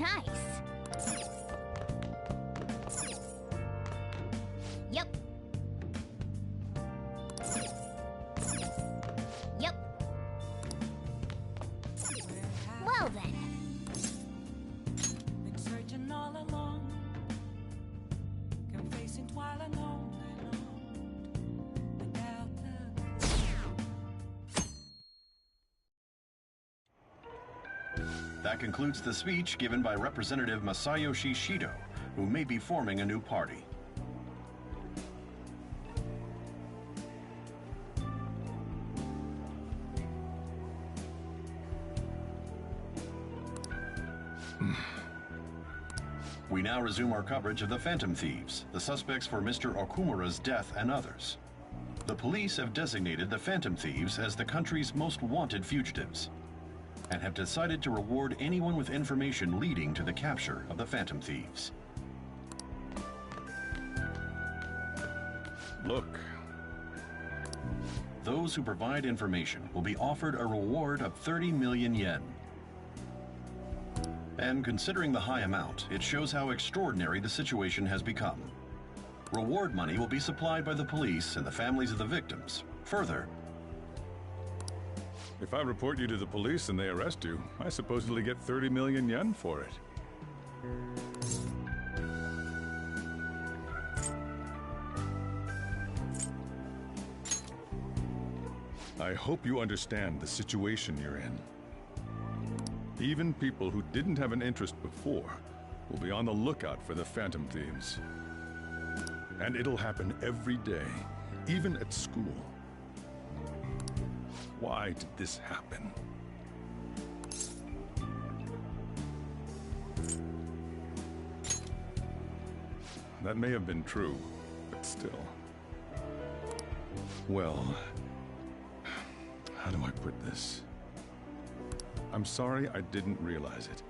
Nice. Yep. Yep. Well then. Been searching all along, confessing while alone without That concludes the speech given by Representative Masayoshi Shido, who may be forming a new party. We now resume our coverage of the Phantom Thieves, the suspects for Mr. Okumura's death and others. The police have designated the Phantom Thieves as the country's most wanted fugitives, and have decided to reward anyone with information leading to the capture of the Phantom Thieves. Look. Those who provide information will be offered a reward of 30 million yen. And considering the high amount, it shows how extraordinary the situation has become. Reward money will be supplied by the police and the families of the victims. Further, If I report you to the police and they arrest you, I supposedly get 30 million yen for it. I hope you understand the situation you're in. Even people who didn't have an interest before will be on the lookout for the Phantom Thieves. And it'll happen every day, even at school. Why did this happen? That may have been true, but still. Well, how do I put this? I'm sorry I didn't realize it.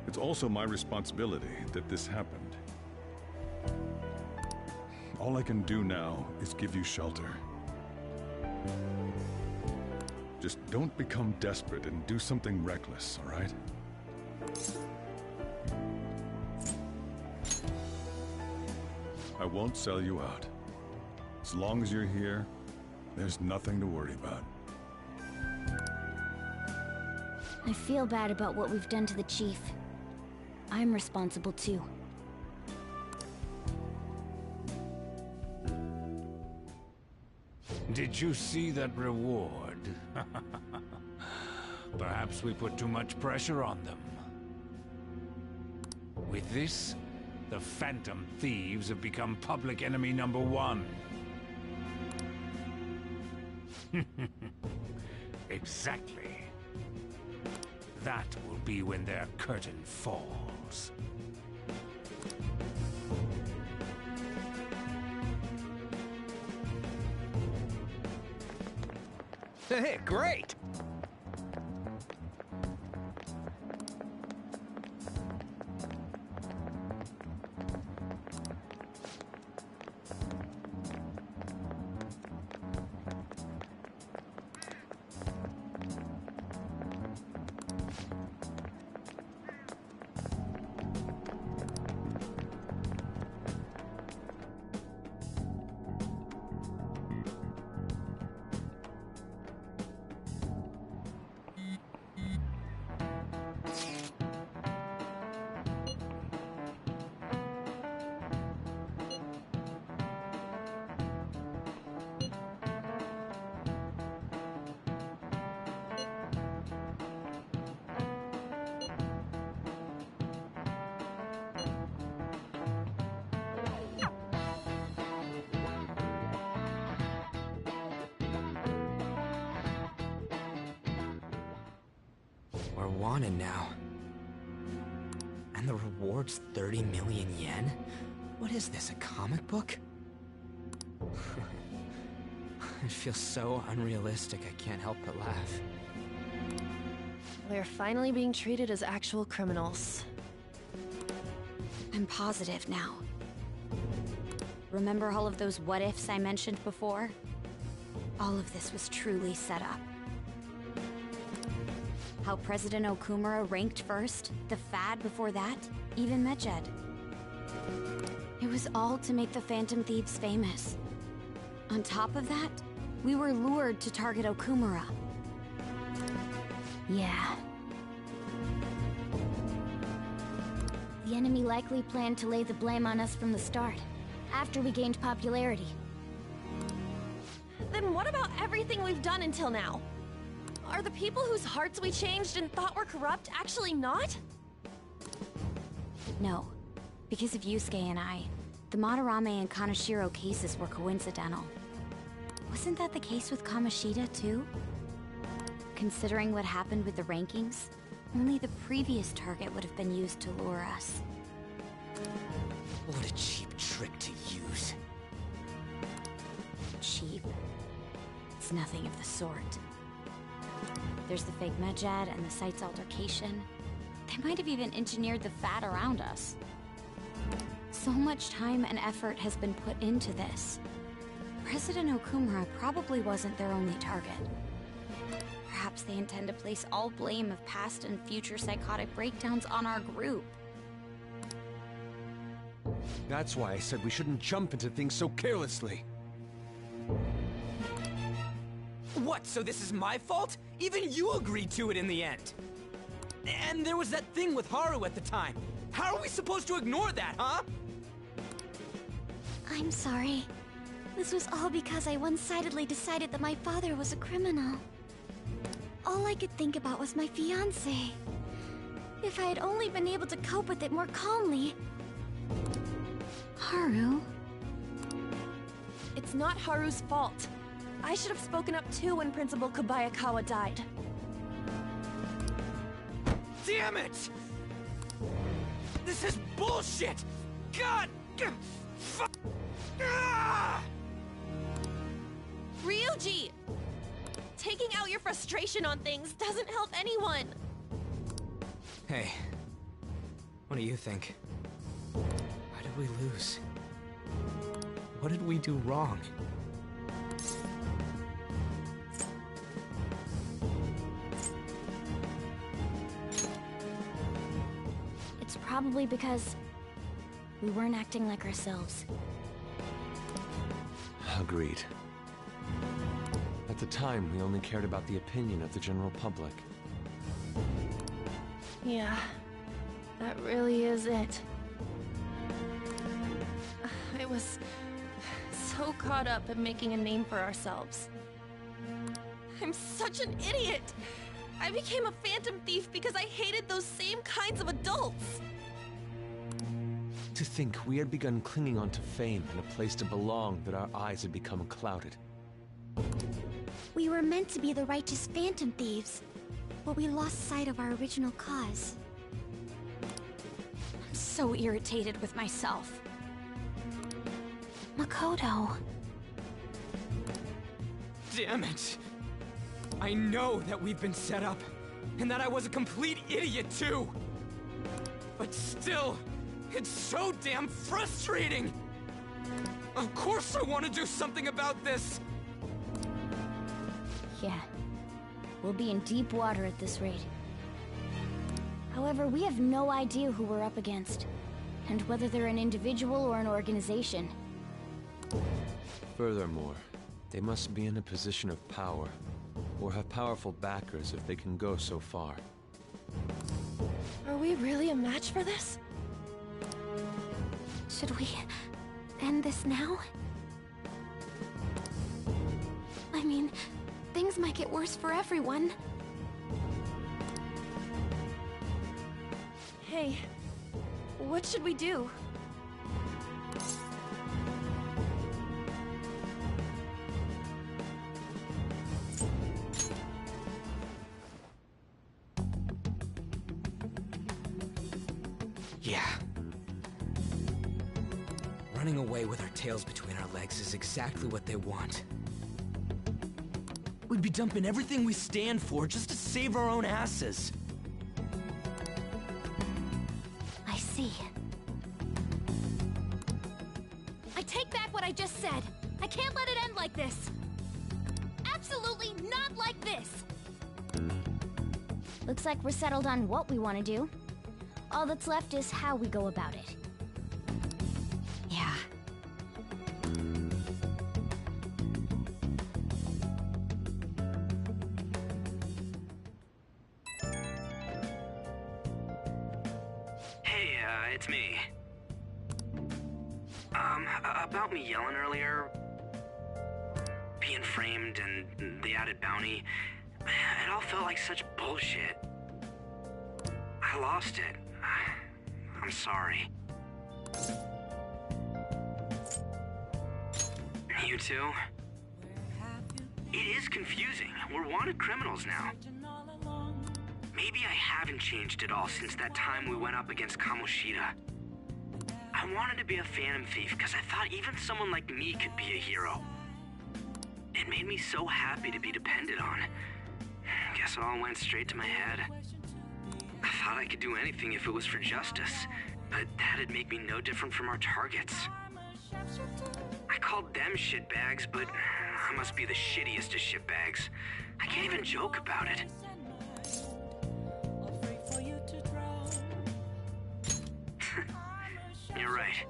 It's also my responsibility that this happened. All I can do now is give you shelter. Just don't become desperate and do something reckless, all right? I won't sell you out. As long as you're here, there's nothing to worry about. I feel bad about what we've done to the chief. I'm responsible too. Did you see that reward? Perhaps we put too much pressure on them. With this, the Phantom Thieves have become public enemy #1. Exactly. That will be when their curtain falls. Hey, great! We're wanted now. And the reward's 30 million yen? What is this, a comic book? It feels so unrealistic, I can't help but laugh. We're finally being treated as actual criminals. I'm positive now. Remember all of those what-ifs I mentioned before? All of this was truly set up. How President Okumura ranked first, the Fad before that, even Medjed. It was all to make the Phantom Thieves famous. On top of that, we were lured to target Okumura. Yeah. The enemy likely planned to lay the blame on us from the start, after we gained popularity. Then what about everything we've done until now? Are the people whose hearts we changed and thought were corrupt actually not? No. Because of Yusuke and I, the Madarame and Kaneshiro cases were coincidental. Wasn't that the case with Kamoshida, too? Considering what happened with the rankings, only the previous target would have been used to lure us. What a cheap trick to use. Cheap? It's nothing of the sort. There's the fake Medjed and the site's altercation. They might have even engineered the Fat around us. So much time and effort has been put into this. President Okumura probably wasn't their only target. Perhaps they intend to place all blame of past and future psychotic breakdowns on our group. That's why I said we shouldn't jump into things so carelessly. What, so this is my fault? Even you agreed to it in the end. And there was that thing with Haru at the time. How are we supposed to ignore that, huh? I'm sorry. This was all because I one-sidedly decided that my father was a criminal. All I could think about was my fiancé. If I had only been able to cope with it more calmly. Haru? It's not Haru's fault. I should have spoken up too when Principal Kobayakawa died. Damn it! This is bullshit! God! Fuck! Ah! Ryuji! Taking out your frustration on things doesn't help anyone! Hey, what do you think? Why did we lose? What did we do wrong? It's probably because we weren't acting like ourselves. Agreed. At the time, we only cared about the opinion of the general public. Yeah, that really is it. I was so caught up in making a name for ourselves. I'm such an idiot! I became a phantom thief because I hated those same kinds of adults! To think we had begun clinging onto fame and a place to belong that our eyes had become clouded. We were meant to be the righteous phantom thieves, but we lost sight of our original cause. I'm so irritated with myself. Makoto. Damn it! I know that we've been set up, and that I was a complete idiot too! But still, it's so damn frustrating! Of course I want to do something about this! Yeah. We'll be in deep water at this rate. However, we have no idea who we're up against, and whether they're an individual or an organization. Furthermore, they must be in a position of power, or have powerful backers if they can go so far. Are we really a match for this? Should we end this now? I mean, things might get worse for everyone. Hey, what should we do? Yeah. Running away with our tails between our legs is exactly what they want. We'd be dumping everything we stand for just to save our own asses. I see. I take back what I just said. I can't let it end like this. Absolutely not like this. Looks like we're settled on what we want to do. All that's left is how we go about it. Yeah. Hey, it's me. About me yelling earlier, being framed and the added bounty, it all felt like such bullshit. I lost it. I'm sorry. You too? It is confusing. We're wanted criminals now. Maybe I haven't changed at all since that time we went up against Kamoshida. I wanted to be a phantom thief because I thought even someone like me could be a hero. It made me so happy to be depended on. Guess it all went straight to my head. I thought I could do anything if it was for justice, but that'd make me no different from our targets. I called them shitbags, but I must be the shittiest of shitbags. I can't even joke about it. You're right.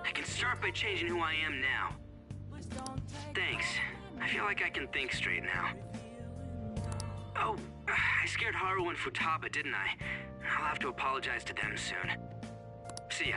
I can start by changing who I am now. Thanks. I feel like I can think straight now. Oh, I scared Haru and Futaba, didn't I? I'll have to apologize to them soon. See ya.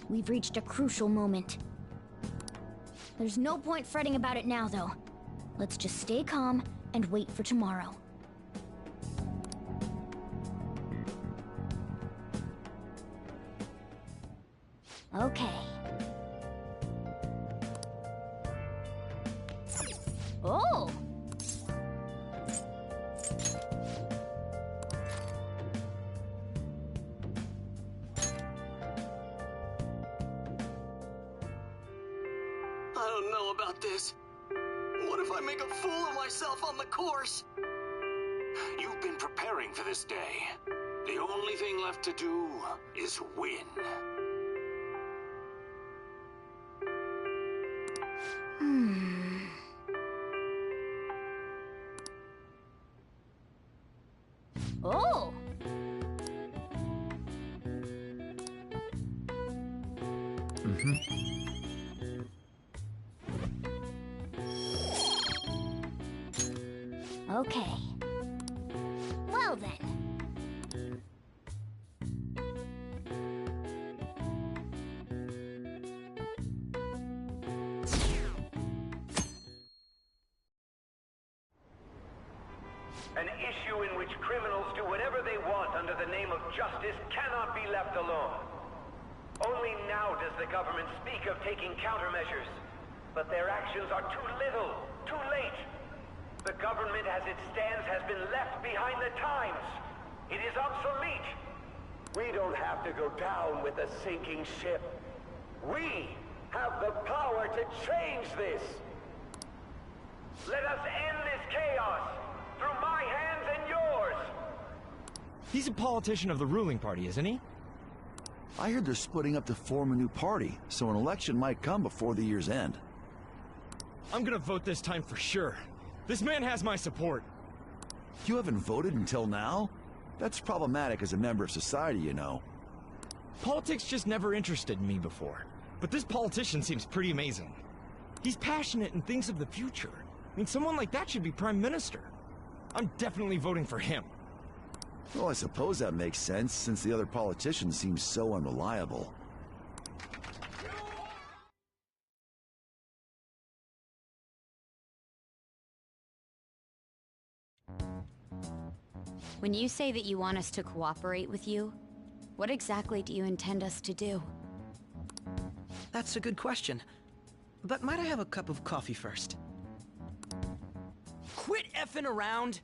We've reached a crucial moment. There's no point fretting about it now, though. Let's just stay calm and wait for tomorrow. Okay. Oh! I don't know about this. What if I make a fool of myself on the course? You've been preparing for this day. The only thing left to do is win. Oh! Okay. Well then. An issue in which criminals do whatever they want under the name of justice cannot be left alone. Only now does the government speak of taking countermeasures, but their actions are too little, too late. The government as it stands has been left behind the times. It is obsolete. We don't have to go down with a sinking ship. We have the power to change this. Let us end this chaos through my hands and yours. He's a politician of the ruling party, isn't he? I heard they're splitting up to form a new party, so an election might come before the year's end. I'm gonna vote this time for sure. This man has my support. You haven't voted until now? That's problematic as a member of society, you know. Politics just never interested me before. But this politician seems pretty amazing. He's passionate and thinks of the future. I mean, someone like that should be prime minister. I'm definitely voting for him. Well, I suppose that makes sense, since the other politicians seem so unreliable. When you say that you want us to cooperate with you, what exactly do you intend us to do? That's a good question. But might I have a cup of coffee first? Quit effing around!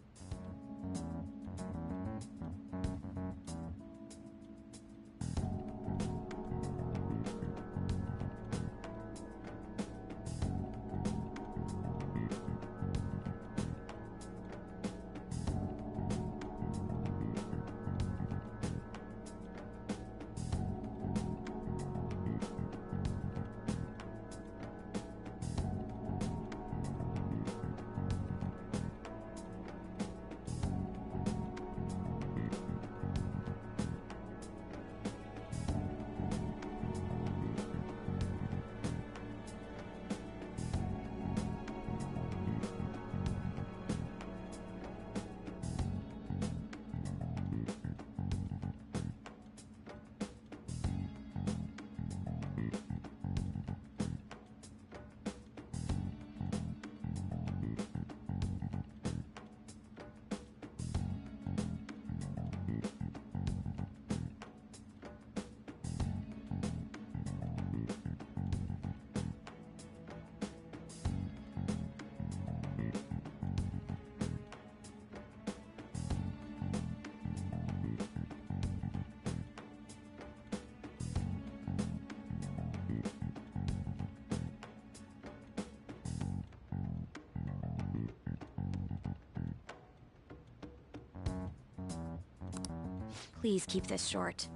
Please keep this short.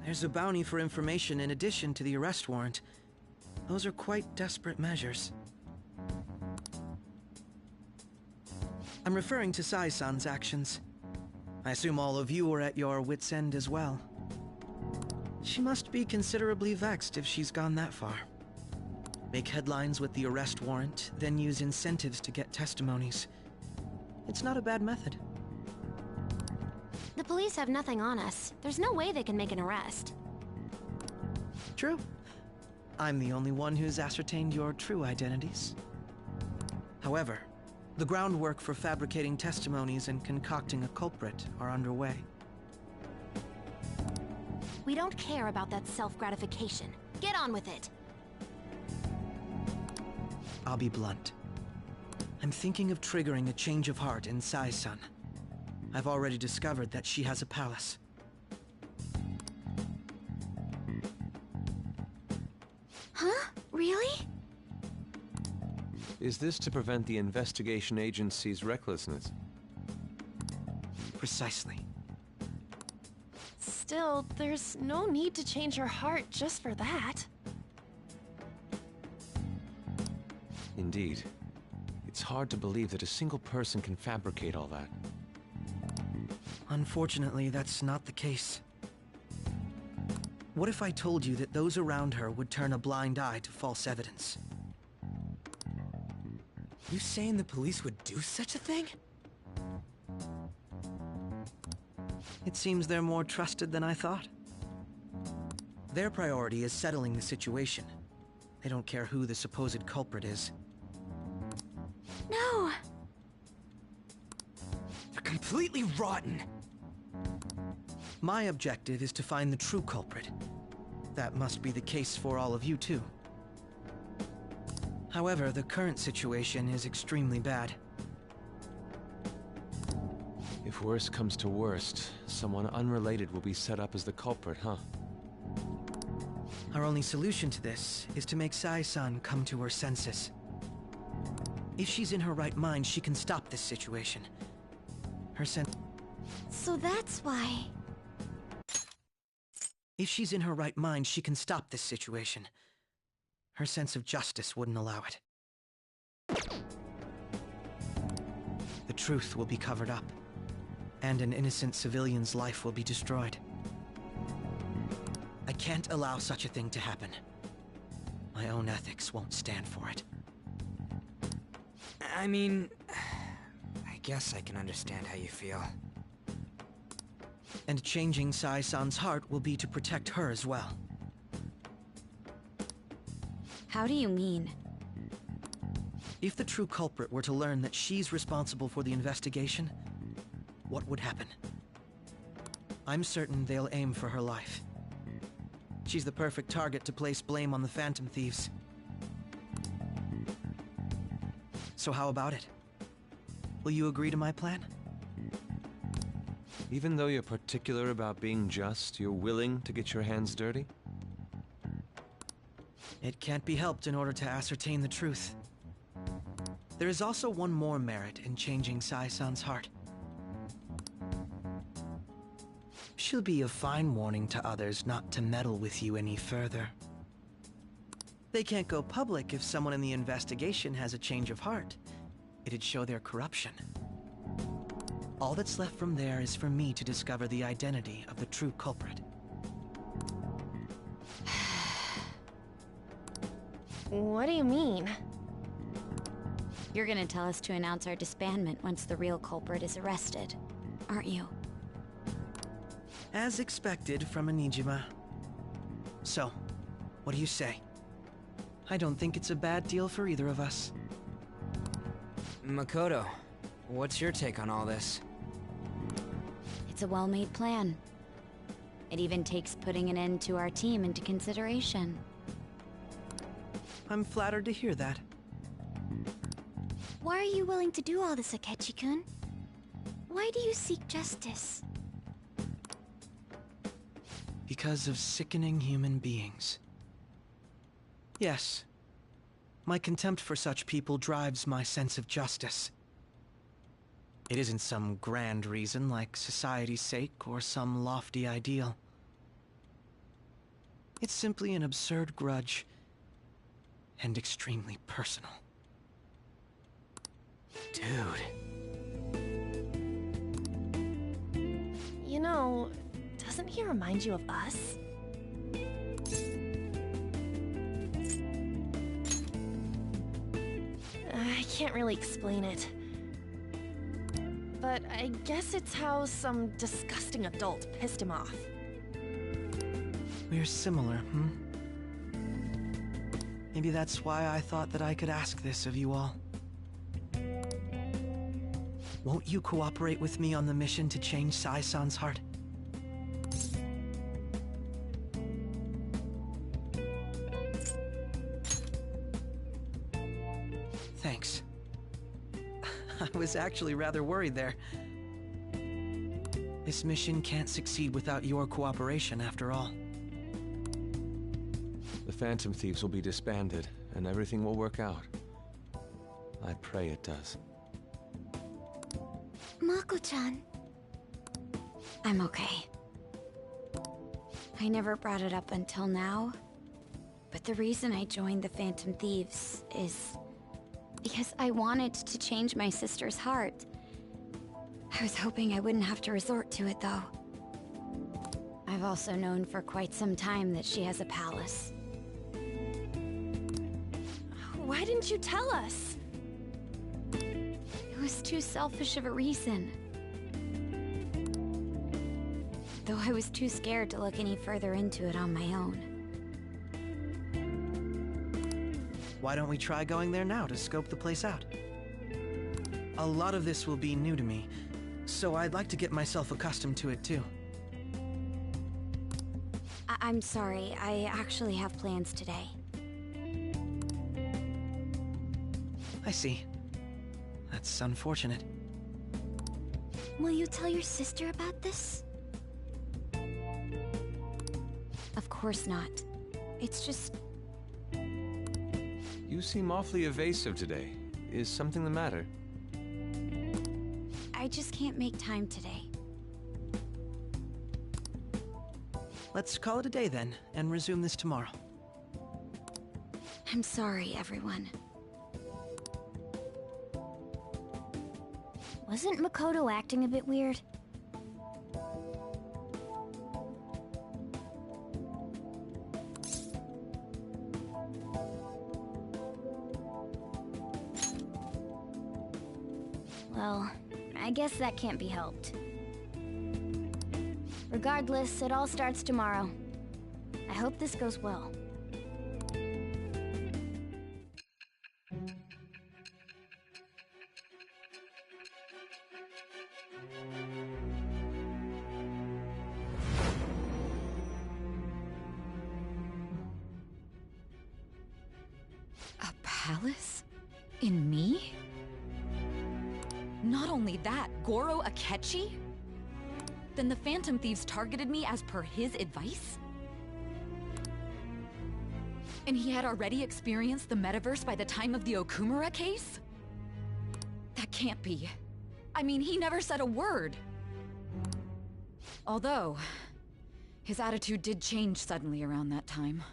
There's a bounty for information in addition to the arrest warrant. Those are quite desperate measures. I'm referring to Sai-san's actions. I assume all of you are at your wits' end as well. She must be considerably vexed if she's gone that far. Make headlines with the arrest warrant, then use incentives to get testimonies. It's not a bad method. The police have nothing on us. There's no way they can make an arrest. True. I'm the only one who's ascertained your true identities. However, the groundwork for fabricating testimonies and concocting a culprit are underway. We don't care about that self-gratification. Get on with it. I'll be blunt. I'm thinking of triggering a change of heart in Sai-san. I've already discovered that she has a palace. Huh? Really? Is this to prevent the investigation agency's recklessness? Precisely. Still, there's no need to change her heart just for that. Indeed. It's hard to believe that a single person can fabricate all that. Unfortunately, that's not the case. What if I told you that those around her would turn a blind eye to false evidence? You saying the police would do such a thing? It seems they're more trusted than I thought. Their priority is settling the situation. They don't care who the supposed culprit is. No! They're completely rotten! My objective is to find the true culprit. That must be the case for all of you too. However, the current situation is extremely bad. If worst comes to worst, someone unrelated will be set up as the culprit, huh? Our only solution to this is to make Sai-san come to her senses. If she's in her right mind, she can stop this situation. Her sense... So that's why... If she's in her right mind, she can stop this situation. Her sense of justice wouldn't allow it. The truth will be covered up, and an innocent civilian's life will be destroyed. I can't allow such a thing to happen. My own ethics won't stand for it. I mean... I guess I can understand how you feel. And changing Sai-san's heart will be to protect her as well. How do you mean? If the true culprit were to learn that she's responsible for the investigation, what would happen? I'm certain they'll aim for her life. She's the perfect target to place blame on the Phantom Thieves. So how about it? Will you agree to my plan? Even though you're particular about being just, you're willing to get your hands dirty? It can't be helped in order to ascertain the truth. There is also one more merit in changing Sai-san's heart. She'll be a fine warning to others not to meddle with you any further. They can't go public if someone in the investigation has a change of heart. It'd show their corruption. All that's left from there is for me to discover the identity of the true culprit. What do you mean? You're gonna tell us to announce our disbandment once the real culprit is arrested, aren't you? As expected from a Nijima. So, what do you say? I don't think it's a bad deal for either of us. Makoto, what's your take on all this? It's a well-made plan. It even takes putting an end to our team into consideration. I'm flattered to hear that. Why are you willing to do all this, Akechi-kun? Why do you seek justice? Because of sickening human beings. Yes. My contempt for such people drives my sense of justice. It isn't some grand reason like society's sake or some lofty ideal. It's simply an absurd grudge and extremely personal. Dude. You know, doesn't he remind you of us? I can't really explain it. But I guess it's how some disgusting adult pissed him off. We're similar, hmm? Maybe that's why I thought that I could ask this of you all. Won't you cooperate with me on the mission to change Sai-san's heart? Thanks. I was actually rather worried there. This mission can't succeed without your cooperation, after all. The Phantom Thieves will be disbanded, and everything will work out. I pray it does. Mako-chan. I'm okay. I never brought it up until now, but the reason I joined the Phantom Thieves is because I wanted to change my sister's heart. I was hoping I wouldn't have to resort to it, though. I've also known for quite some time that she has a palace. Why didn't you tell us? It was too selfish of a reason. Though I was too scared to look any further into it on my own. Why don't we try going there now to scope the place out? A lot of this will be new to me, so I'd like to get myself accustomed to it too. I'm sorry, I actually have plans today. I see. That's unfortunate. Will you tell your sister about this? Of course not. It's just... You seem awfully evasive today. Is something the matter? I just can't make time today. Let's call it a day then, and resume this tomorrow. I'm sorry, everyone. Wasn't Makoto acting a bit weird? Well, I guess that can't be helped. Regardless, it all starts tomorrow. I hope this goes well. Callous? In me? Not only that, Goro Akechi? Then the Phantom Thieves targeted me as per his advice? And he had already experienced the metaverse by the time of the Okumura case? That can't be. I mean, he never said a word. Although, his attitude did change suddenly around that time.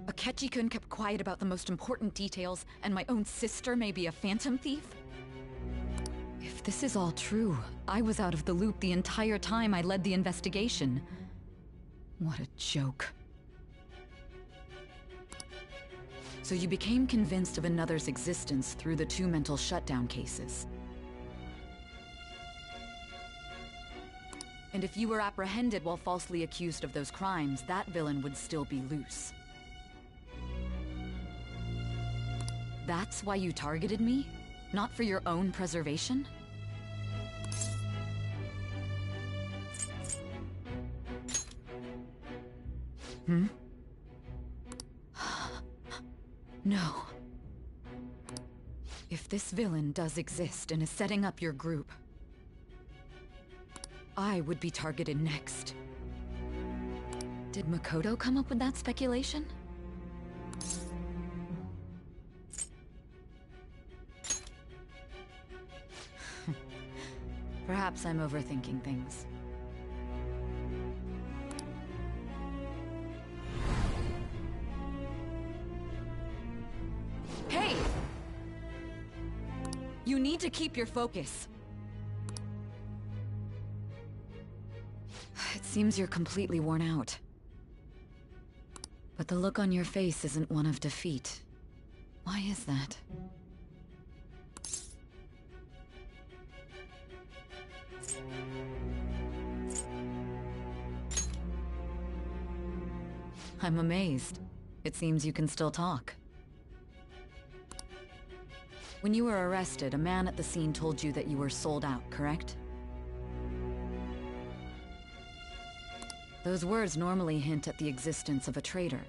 Akechi-kun kept quiet about the most important details, and my own sister may be a Phantom Thief? If this is all true, I was out of the loop the entire time I led the investigation. What a joke. So you became convinced of another's existence through the 2 mental shutdown cases. And if you were apprehended while falsely accused of those crimes, that villain would still be loose. That's why you targeted me? Not for your own preservation? Hmm? No. If this villain does exist and is setting up your group, I would be targeted next. Did Makoto come up with that speculation? Perhaps I'm overthinking things. Hey! You need to keep your focus. It seems you're completely worn out. But the look on your face isn't one of defeat. Why is that? I'm amazed. It seems you can still talk. When you were arrested, a man at the scene told you that you were sold out, correct? Those words normally hint at the existence of a traitor.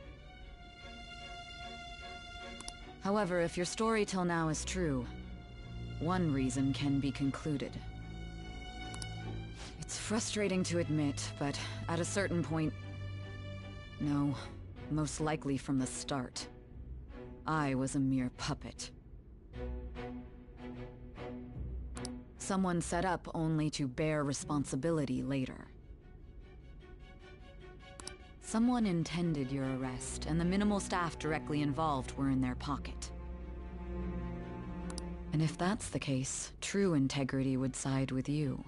However, if your story till now is true, one reason can be concluded. It's frustrating to admit, but at a certain point... No, most likely from the start. I was a mere puppet. Someone set up only to bear responsibility later. Someone intended your arrest, and the minimal staff directly involved were in their pocket. And if that's the case, true integrity would side with you.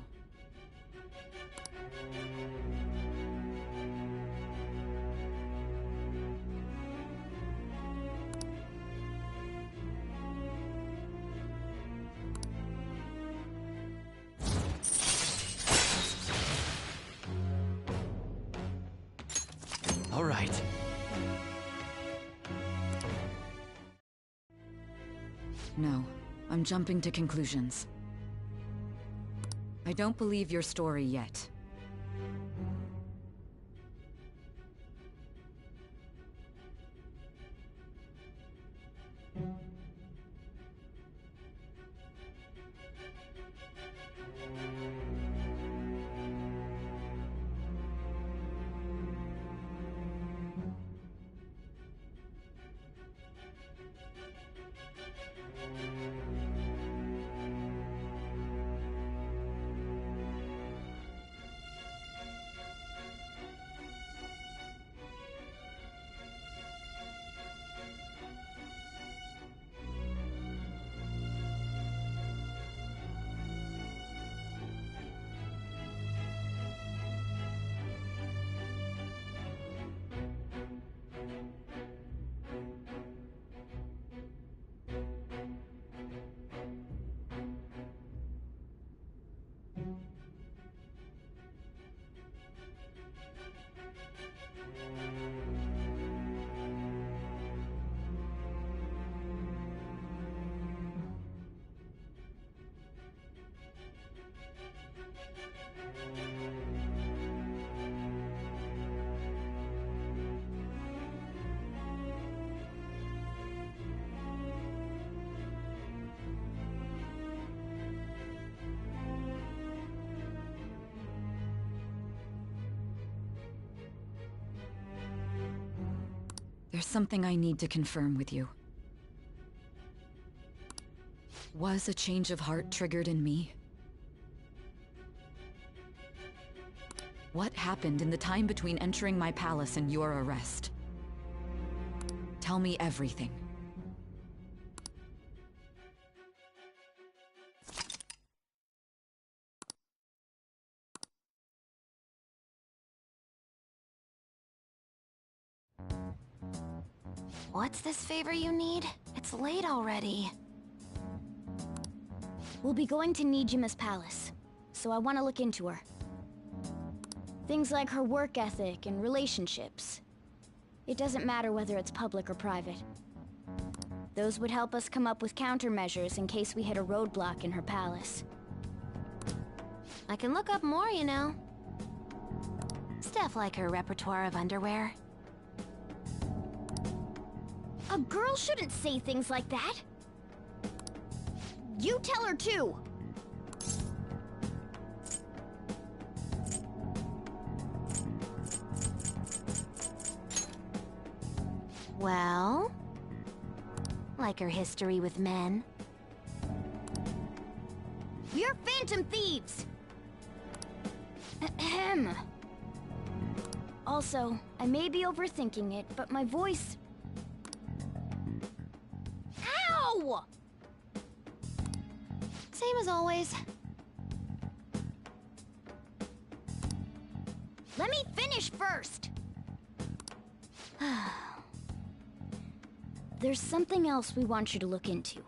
All right. No, I'm jumping to conclusions. I don't believe your story yet. There's something I need to confirm with you. Was a change of heart triggered in me? What happened in the time between entering my palace and your arrest? Tell me everything. What's this favor you need? It's late already. We'll be going to Nijima's palace, so I want to look into her. Things like her work ethic and relationships. It doesn't matter whether it's public or private. Those would help us come up with countermeasures in case we hit a roadblock in her palace. I can look up more, you know. Stuff like her repertoire of underwear. A girl shouldn't say things like that. You tell her too. Well, like her history with men. We're phantom thieves! Ahem. Also, I may be overthinking it, but my voice... Ow! Same as always. Let me finish first! There's something else we want you to look into.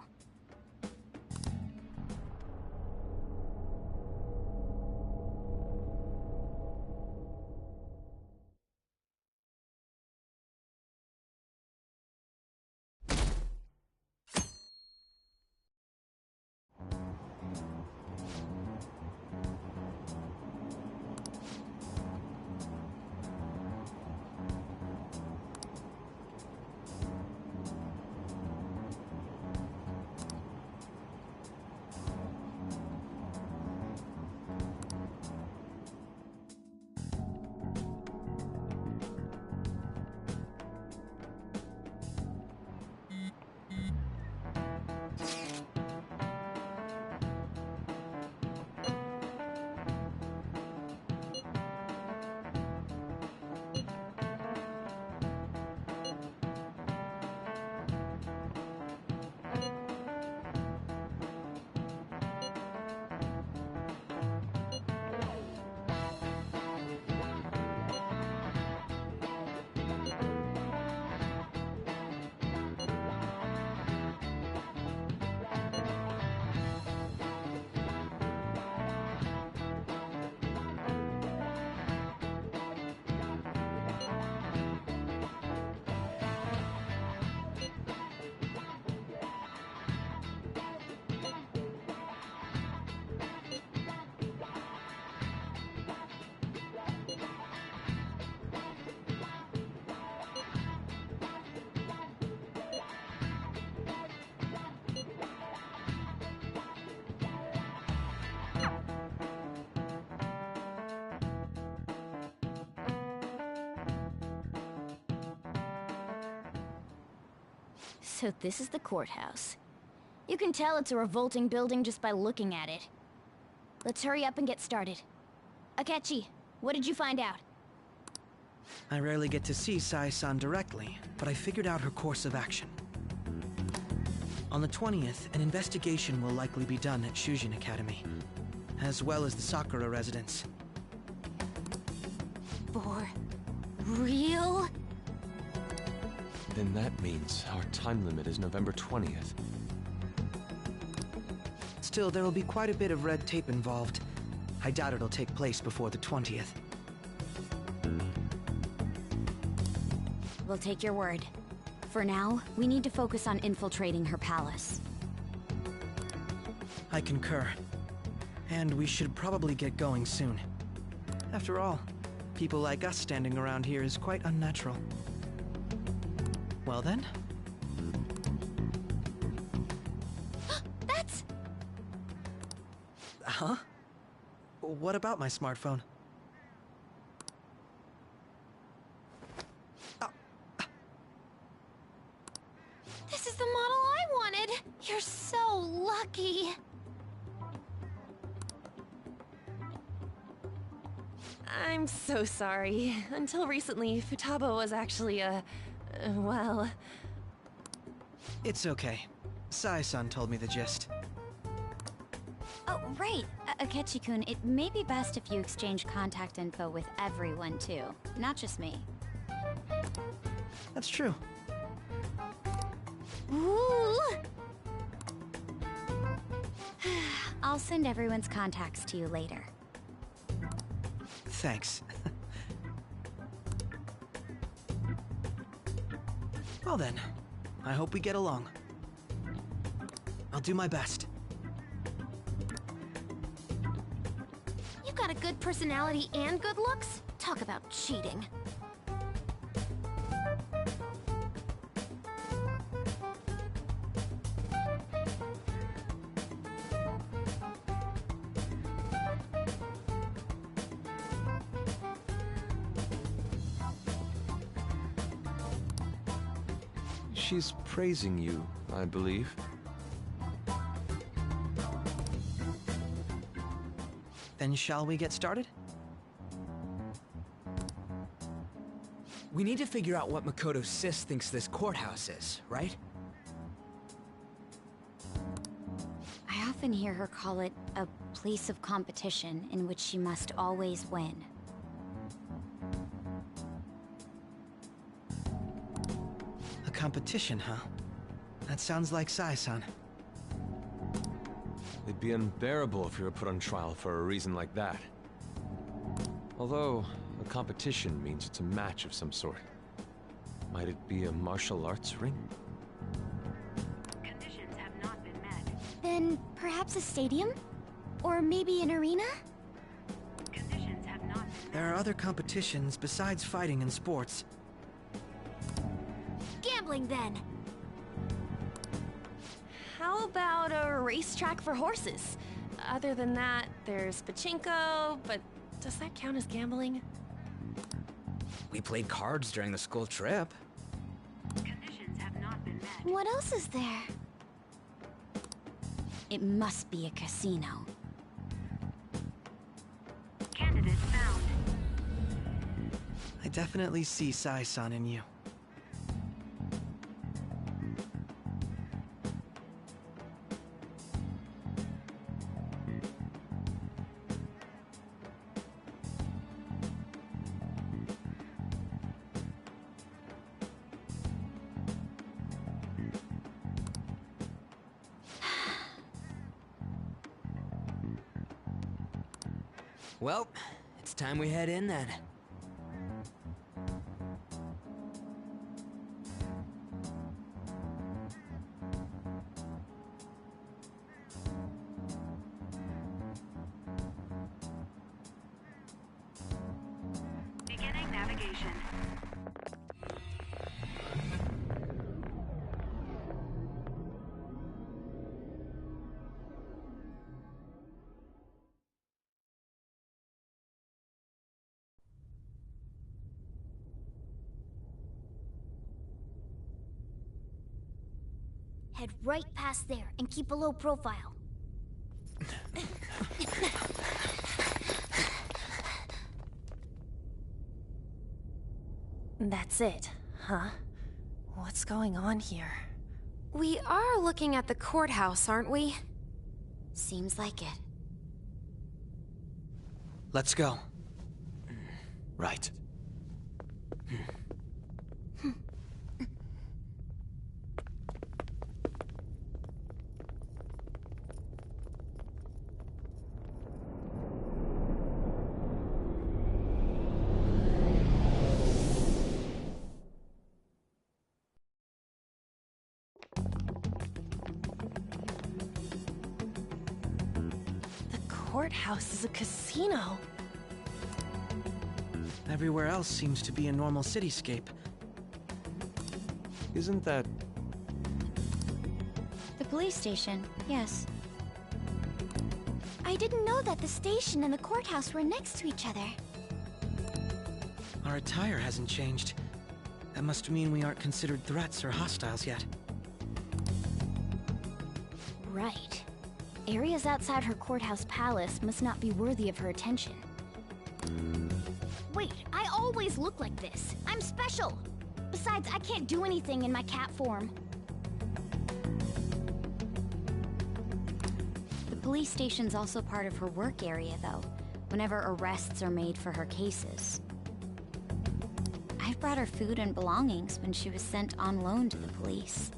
So this is the courthouse. You can tell it's a revolting building just by looking at it. Let's hurry up and get started. Akechi, what did you find out? I rarely get to see Sai-san directly, but I figured out her course of action. On the 20th, an investigation will likely be done at Shujin Academy, as well as the Sakura residence. For real? Then that means our time limit is November 20th. Still, there will be quite a bit of red tape involved. I doubt it'll take place before the 20th. We'll take your word. For now, we need to focus on infiltrating her palace. I concur. And we should probably get going soon. After all, people like us standing around here is quite unnatural. Well then? That's... Huh? What about my smartphone? This is the model I wanted! You're so lucky! I'm so sorry. Until recently, Futaba was actually well... It's okay. Sai-san told me the gist. Oh, right. Akechi-kun, it may be best if you exchange contact info with everyone, too. Not just me. That's true. Ooh! I'll send everyone's contacts to you later. Thanks. Well then, I hope we get along. I'll do my best. You've got a good personality and good looks? Talk about cheating. She's praising you, I believe. Then shall we get started? We need to figure out what Makoto's sis thinks this courthouse is, right? I often hear her call it a place of competition in which she must always win. A competition, huh? That sounds like Sai-san. It'd be unbearable if you were put on trial for a reason like that. Although, a competition means it's a match of some sort. Might it be a martial arts ring? Conditions have not been met. Then perhaps a stadium? Or maybe an arena? Conditions have not been met. There are other competitions besides fighting and sports. Gambling, then! How about a racetrack for horses? Other than that, there's pachinko, but does that count as gambling? We played cards during the school trip. Conditions have not been met. What else is there? It must be a casino. Candidate found. I definitely see Sai-san in you. Well, it's time we head in then. Beginning navigation. Head right past there and keep a low profile. That's it, huh? What's going on here? We are looking at the courthouse, aren't we? Seems like it. Let's go. Right. Courthouse is a casino. Everywhere else seems to be a normal cityscape. Isn't that... The police station, yes. I didn't know that the station and the courthouse were next to each other. Our attire hasn't changed. That must mean we aren't considered threats or hostiles yet. right. Areas outside her courthouse palace must not be worthy of her attention. Wait, I always look like this. I'm special. Besides, I can't do anything in my cat form. The police station's also part of her work area, though, whenever arrests are made for her cases. I've brought her food and belongings when she was sent on loan to the police.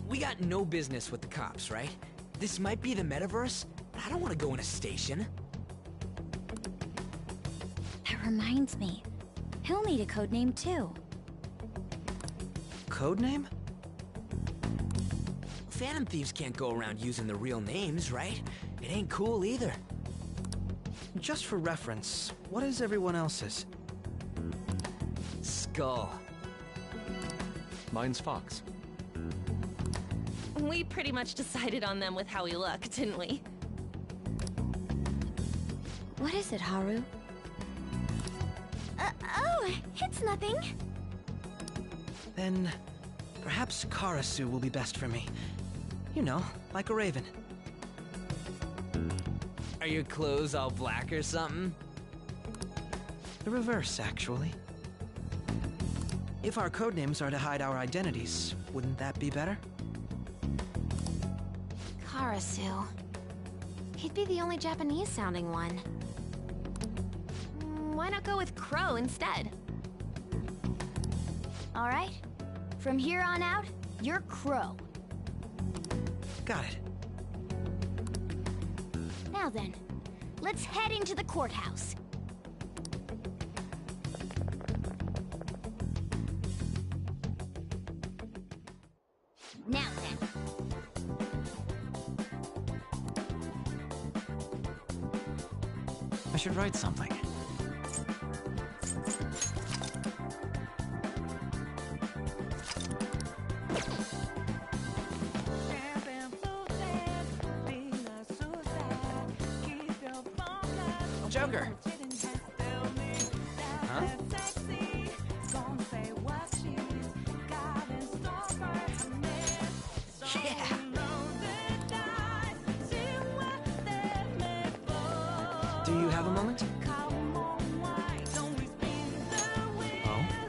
We got no business with the cops, right? This might be the metaverse, but I don't want to go in a station. That reminds me, he'll need a codename too. Codename? Phantom thieves can't go around using their real names, right? It ain't cool either. Just for reference, what is everyone else's? Skull. Mine's Fox. We pretty much decided on them with how we look, didn't we? What is it, Haru? Oh, it's nothing. Then, perhaps Karasu will be best for me. You know, like a raven. Are your clothes all black or something? The reverse, actually. If our codenames are to hide our identities, wouldn't that be better? Karasu. He'd be the only Japanese-sounding one. Why not go with Crow instead? All right. From here on out, you're Crow. Got it. Now then, let's head into the courthouse. Now then. I should write something. Joker! Huh? Yeah! Do you have a moment? Oh?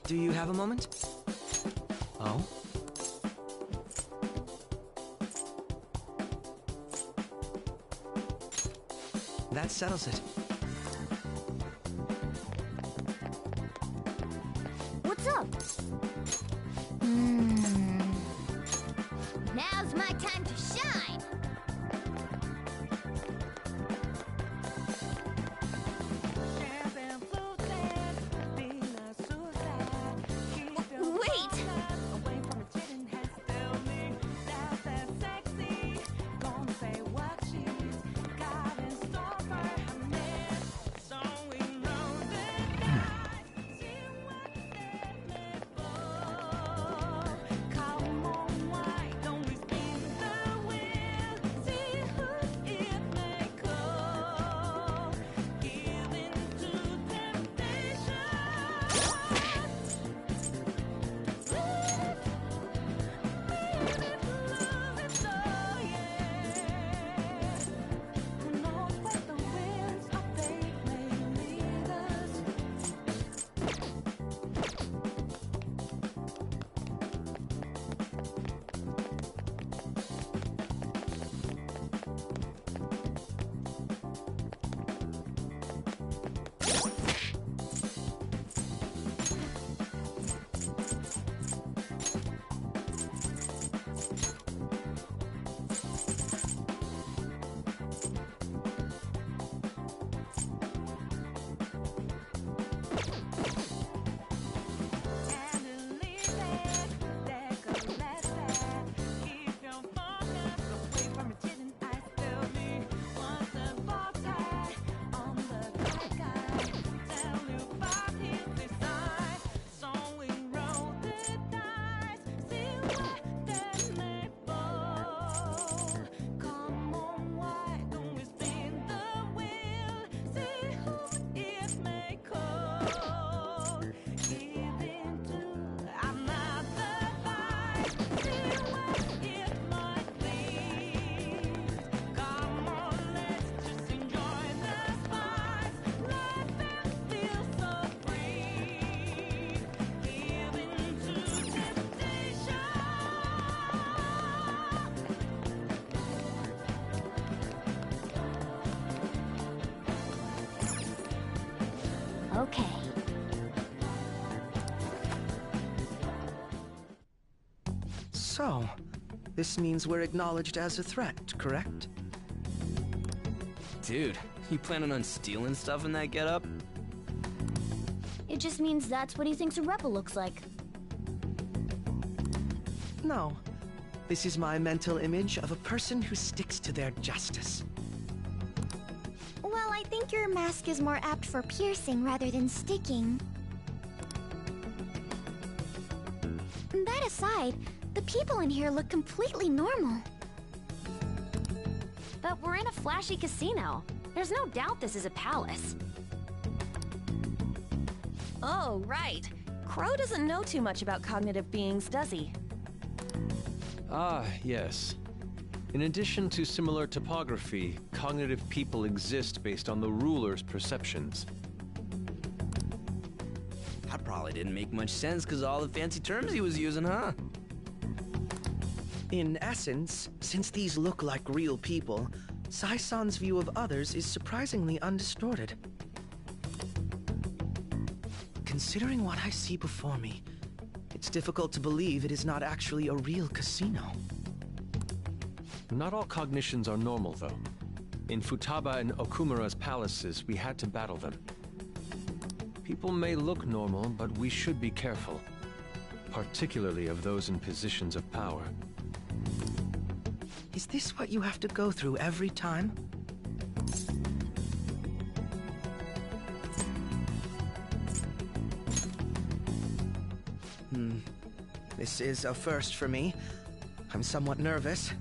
Do you have a moment? Oh? that settles it. What's up? Now's my time to shine! Wait! Okay. So, this means we're acknowledged as a threat, correct? Dude, you planning on stealing stuff in that getup? It just means that's what he thinks a rebel looks like. No. This is my mental image of a person who sticks to their justice. Well, I think your mask is more apt for piercing rather than sticking. That aside, the people in here look completely normal. But we're in a flashy casino. There's no doubt this is a palace. Oh, right. Crow doesn't know too much about cognitive beings, does he? Ah, yes. In addition to similar topography, cognitive people exist based on the ruler's perceptions. That probably didn't make much sense because of all the fancy terms he was using, huh? In essence, since these look like real people, Sai-san's view of others is surprisingly undistorted. Considering what I see before me, it's difficult to believe it is not actually a real casino. Not all cognitions are normal, though. In Futaba and Okumura's palaces, we had to battle them. People may look normal, but we should be careful. Particularly of those in positions of power. Is this what you have to go through every time? This is a first for me. I'm somewhat nervous.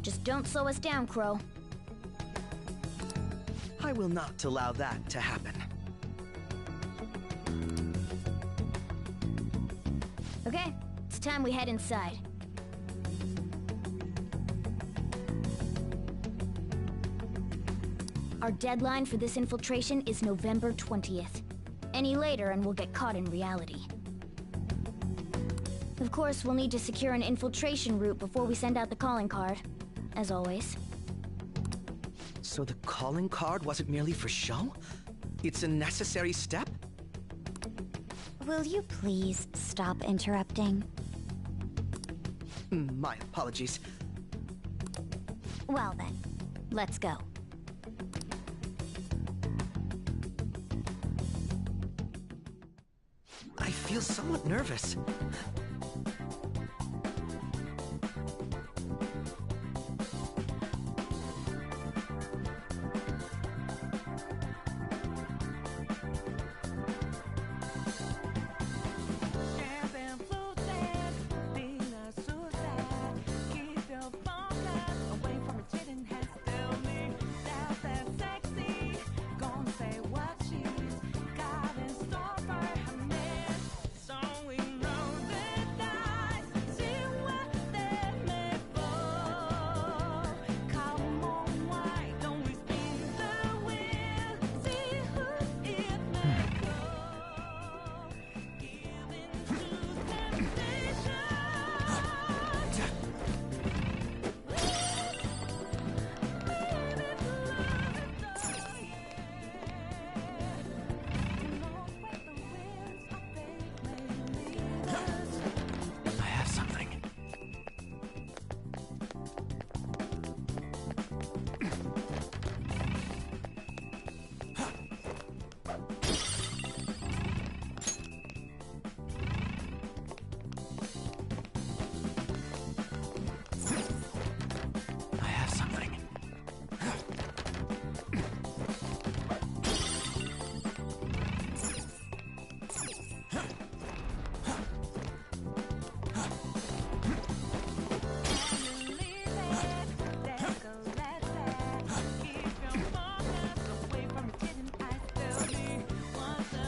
Just don't slow us down, Crow. I will not allow that to happen. Okay, it's time we head inside. Our deadline for this infiltration is November 20th. Any later and we'll get caught in reality. Of course, we'll need to secure an infiltration route before we send out the calling card. as always. So the calling card wasn't merely for show? It's a necessary step? Will you please stop interrupting? My apologies. Well then, let's go. I feel somewhat nervous.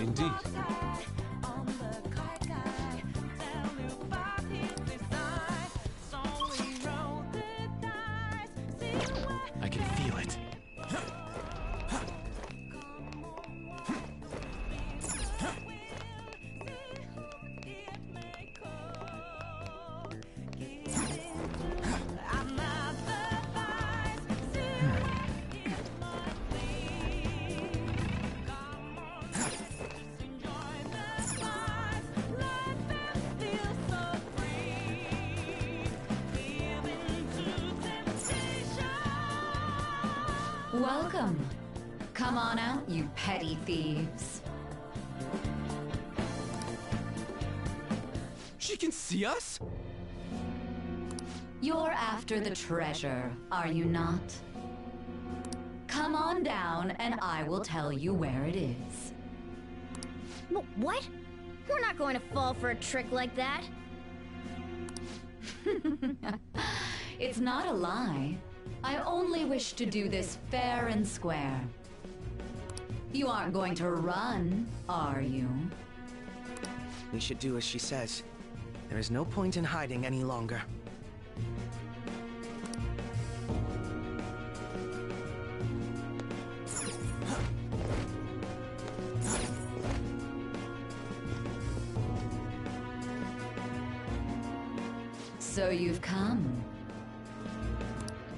Indeed. I can feel it. Welcome. Come on out, you petty thieves. She can see us? You're after the treasure, are you not? Come on down and I will tell you where it is. What? We're not going to fall for a trick like that. It's not a lie. I only wish to do this fair and square. You aren't going to run, are you? We should do as she says. There is no point in hiding any longer. So you've come.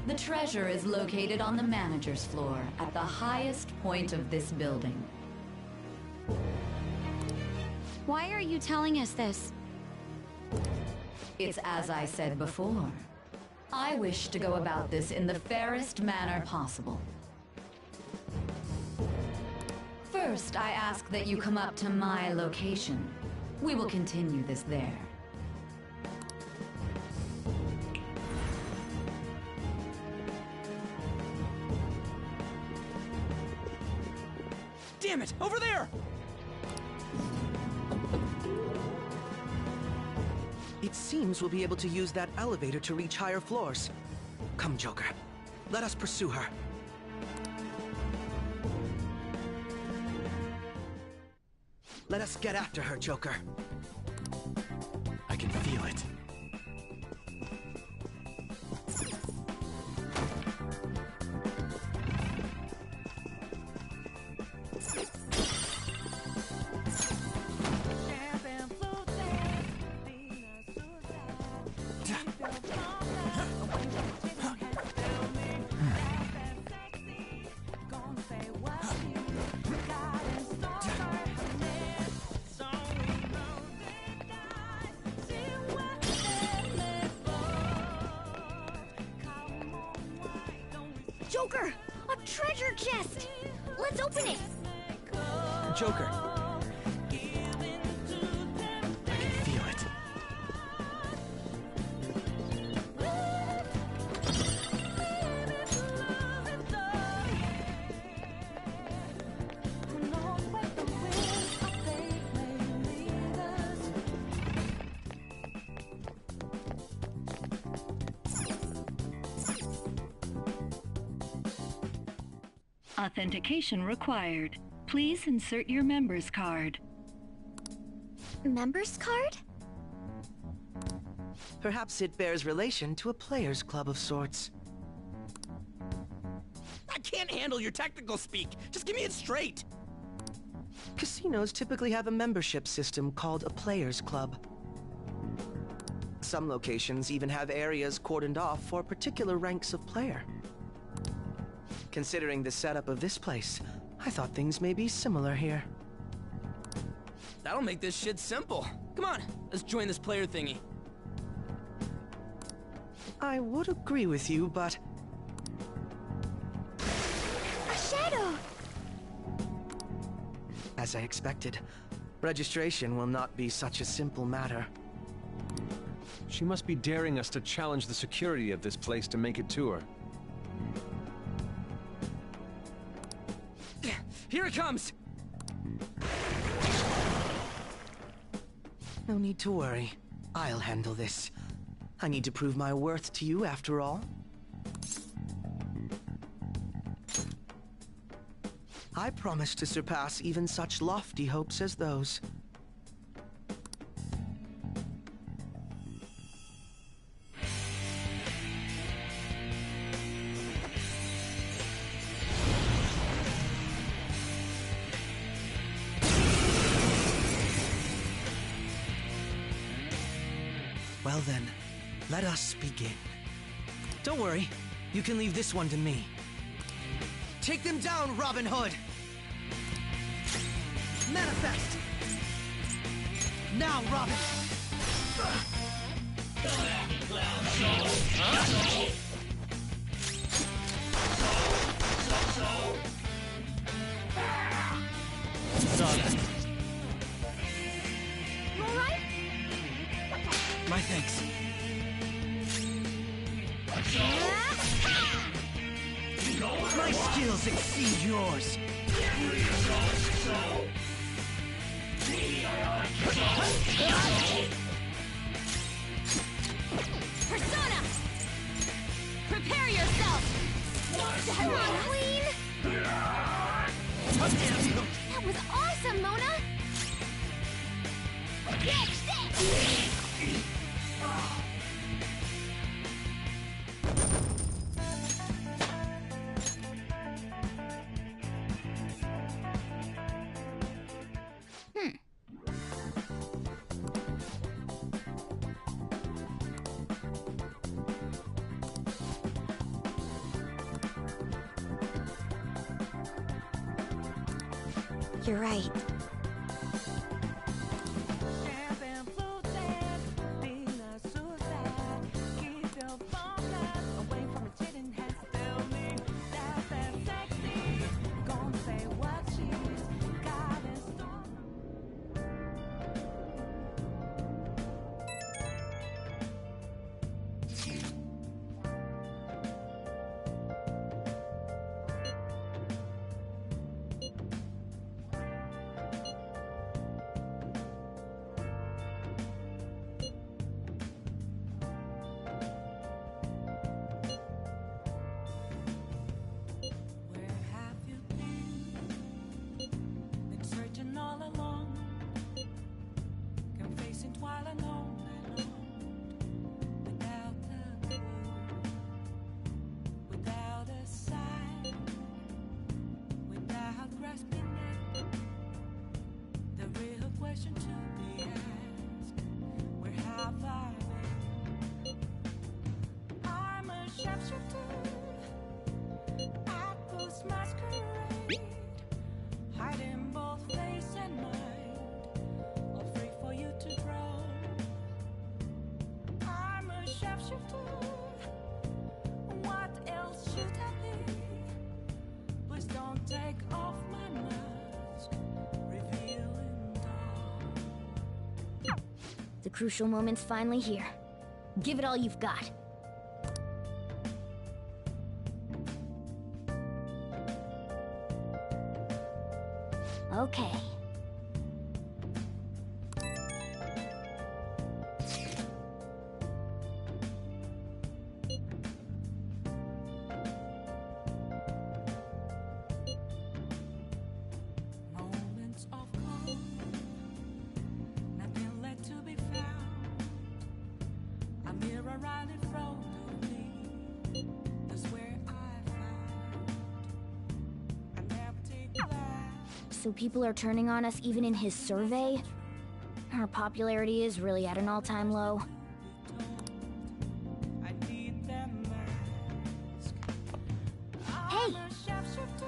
The treasure is located on the manager's floor at the highest point of this building. Why are you telling us this? It's as I said before. I wish to go about this in the fairest manner possible. First, I ask that you come up to my location. We will continue this there. Damn it! Over there! It seems we'll be able to use that elevator to reach higher floors. Come, Joker. Let us pursue her. Let us get after her, Joker. I can feel it. Joker! A treasure chest! Let's open it! Joker. I can feel it. Authentication required. Please insert your member's card. Member's card? Perhaps it bears relation to a players' club of sorts. I can't handle your technical speak. Just give me it straight. Casinos typically have a membership system called a players' club. Some locations even have areas cordoned off for particular ranks of player. Considering the setup of this place, I thought things may be similar here. That'll make this shit simple. Come on, let's join this player thingy. I would agree with you, but... A shadow! As I expected, registration will not be such a simple matter. She must be daring us to challenge the security of this place to make it to her. Here it comes! No need to worry. I'll handle this. I need to prove my worth to you, after all. I promise to surpass even such lofty hopes as those. Well then, let us begin. Don't worry, you can leave this one to me. Take them down, Robin Hood! Manifest! Now, Robin! You alright? My thanks. My skills exceed yours. Persona! Prepare yourself! Come on, Queen! That was awesome, Mona! Catch this! You're right. crucial moment's finally here. Give it all you've got. Okay. Moments of calm, nothing left to be found. A mirror right in front of me. That's where I found. I never take that. So people are turning on us even in his survey? Our popularity is really at an all-time low. I need that mask. Hey! I'm a sharpshooter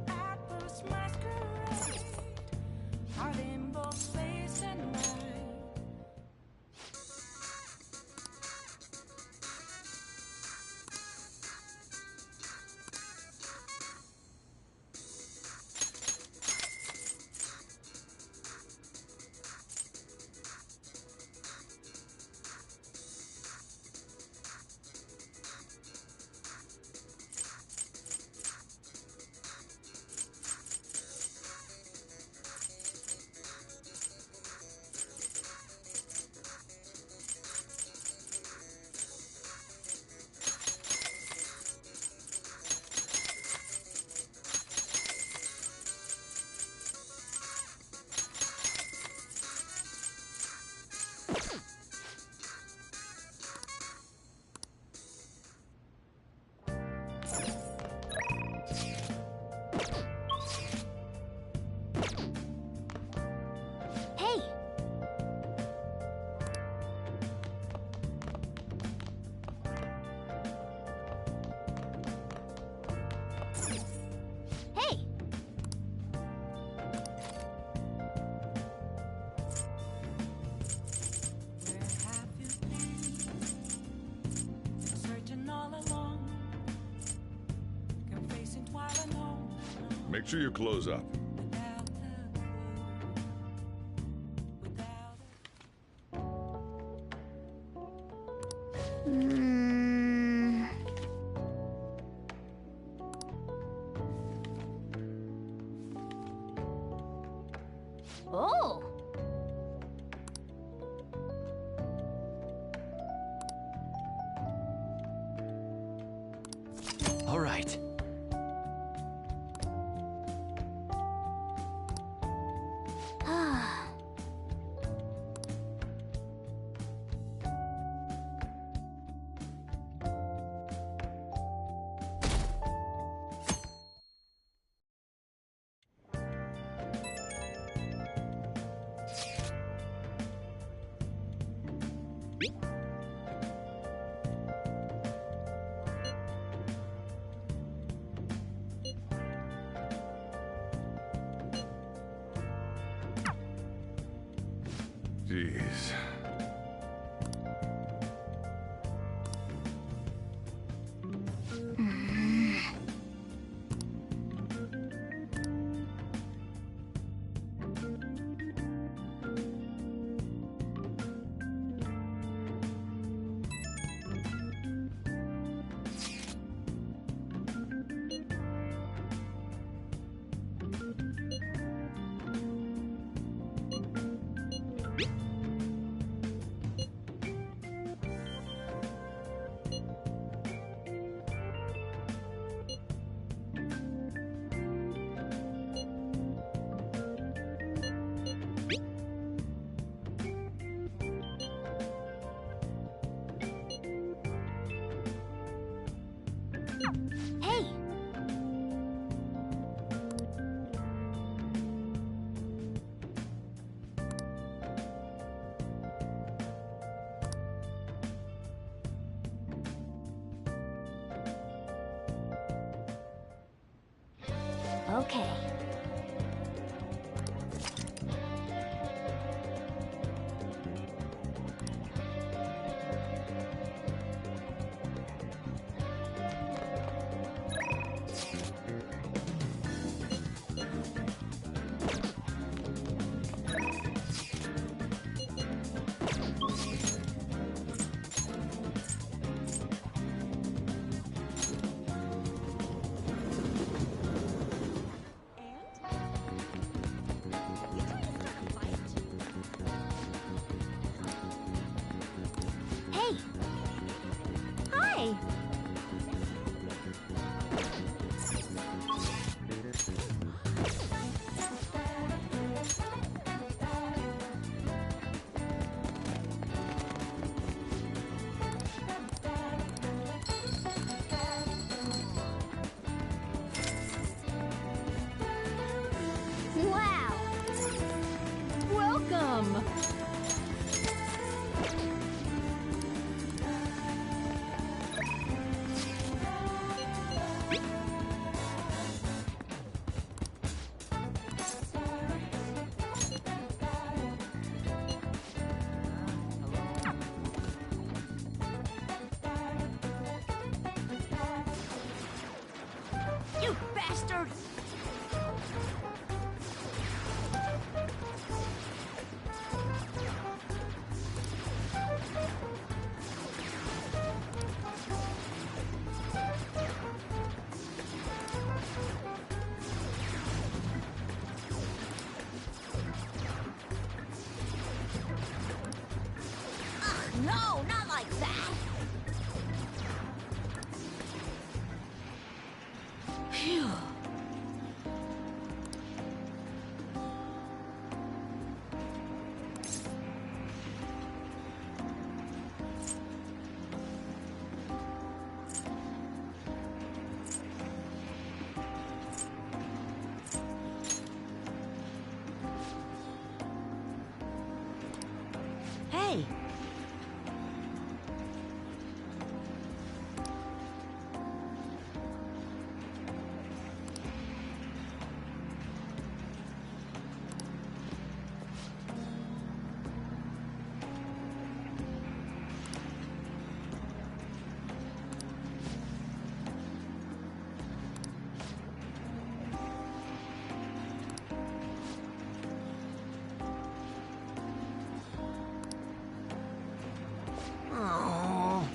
at first masquerade. Heart in both space and mind. Hey! Hey! Where have you been? Searching all along. Confessing while alone. Make sure you close up. Without a clue. Without Oh! All right. Ah. Jeez. Hey! Okay. awesome! You bastard! Ugh, no, not like that! Phew. Hey! Oh.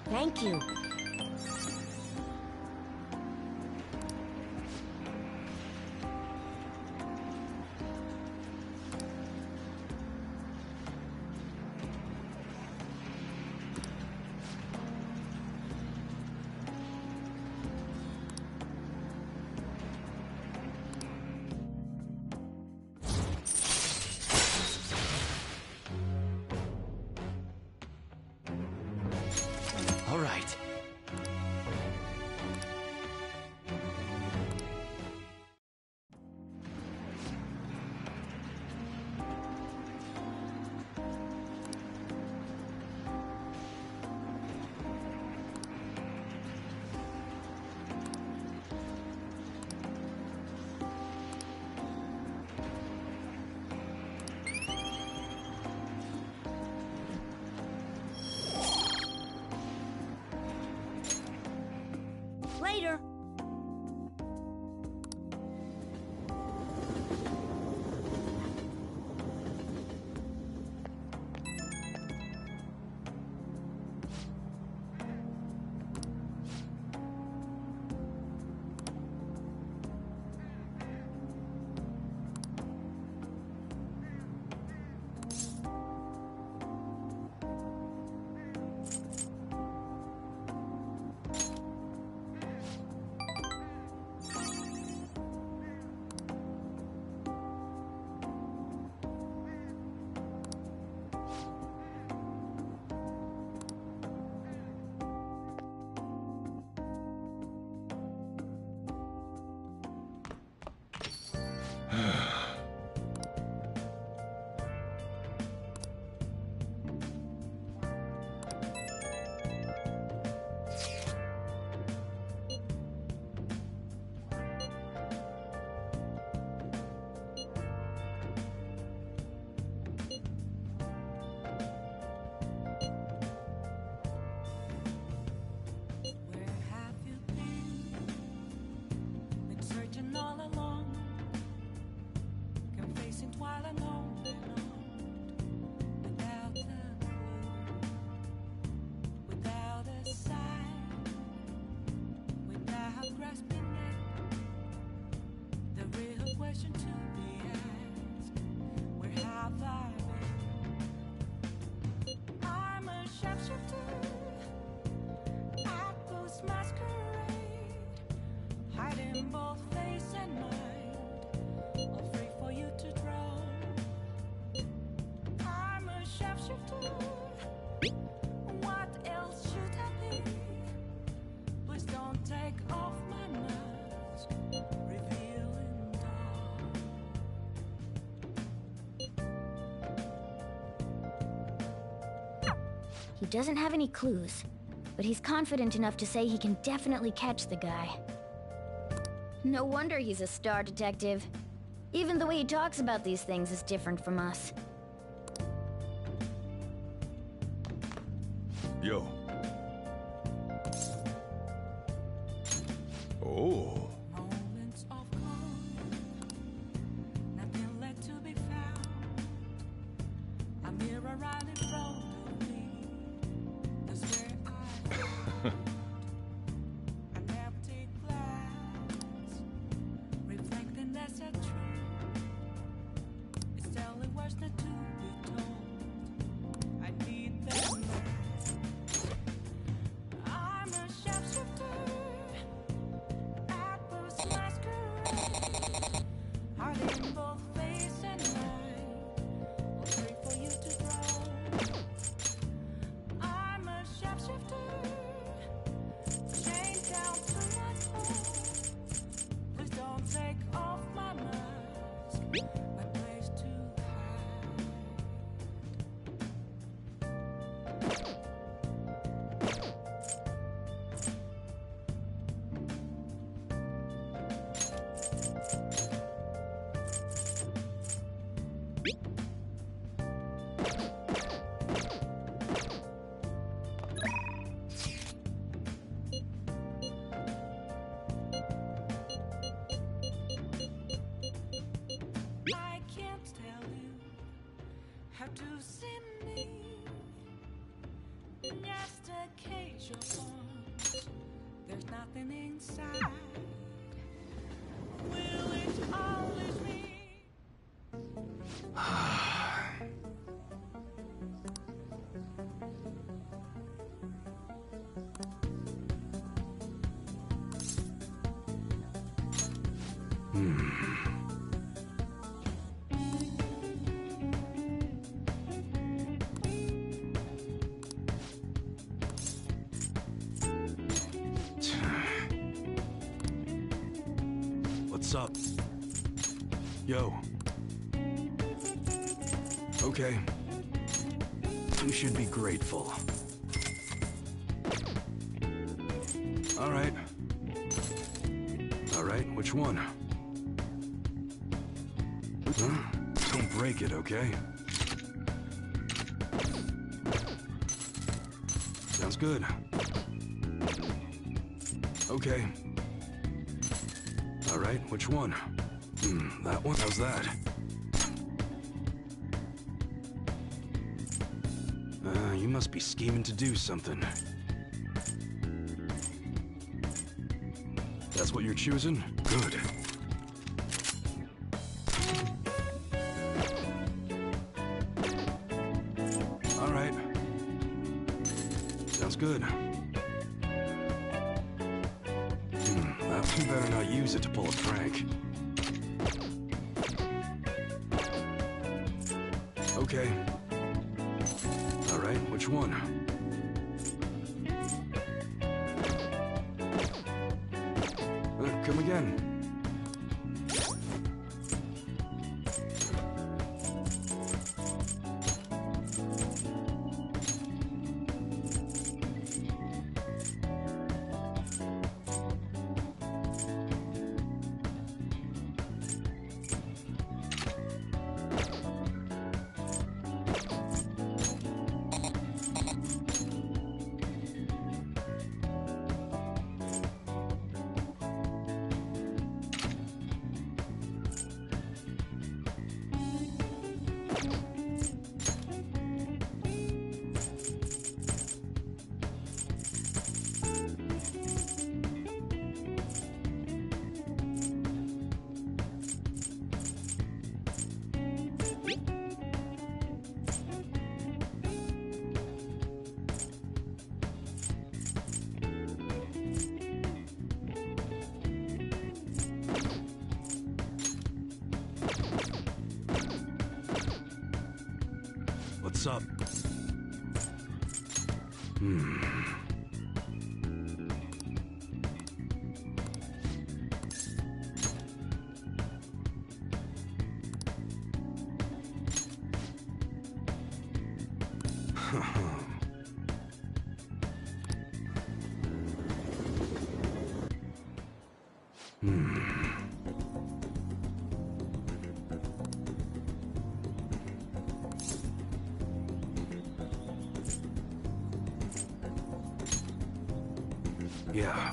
Thank you. All right. while alone without a clue, without a sign, without grasping it. The real question to be asked: where have I been? I'm a shapeshifter at Post Masquerade, hiding both face and mind, all free for you to draw. I'm a shapeshifter. What else should I be? Please don't take off my mask, revealing dawn. He doesn't have any clues, but he's confident enough to say he can definitely catch the guy. No wonder he's a star detective. Even the way he talks about these things is different from us. Yo. Oh. Moments of calm, nothing left to be found. A mirror right in front of me. That's where I an empty glass, reflecting that's a truth. It's telling words not to be told. I need them. I'm a shapeshifter at Post Masquerade, hiding both face and mind, all free for you to draw. I'm a shapeshifter, chained down to my core. Please don't take off my mask, my place to hide. I can't tell you how to see me. Just a cage of arms. There's nothing inside. Will it always be? What's up? Yo. Okay. You should be grateful. Alright. Alright, which one? Huh? Don't break it, okay? Sounds good. Okay. Alright, which one? That one? How's that? You must be scheming to do something. That's what you're choosing? Good. Alright. Sounds good. You better not use it to pull a prank. Okay. Alright, which one? Come again. What's up? Yeah.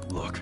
Look.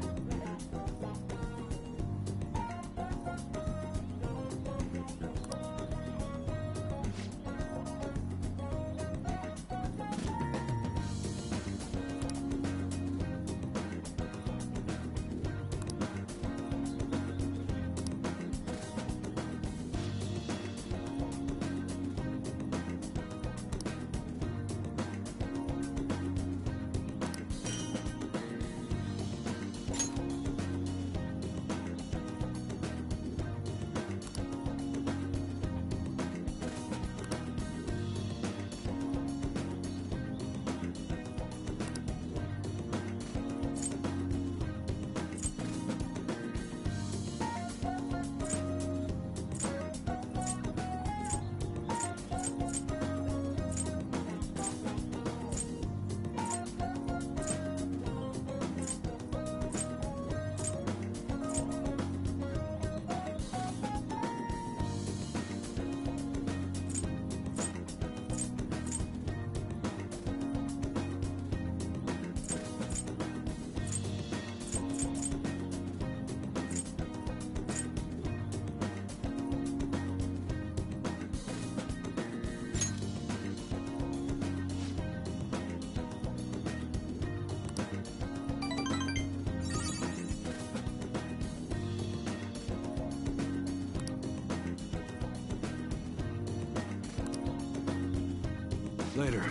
Later.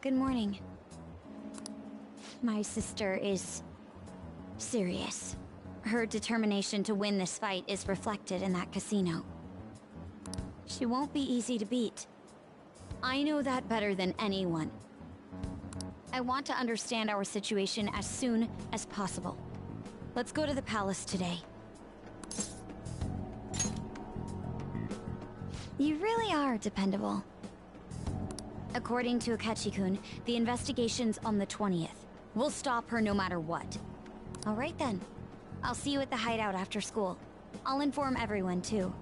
Good morning. My sister is serious. Her determination to win this fight is reflected in that casino. She won't be easy to beat. I know that better than anyone. I want to understand our situation as soon as possible. Let's go to the palace today. You really are dependable. According to Akechi-kun, the investigation's on the 20th. We'll stop her no matter what. All right then. I'll see you at the hideout after school. I'll inform everyone too.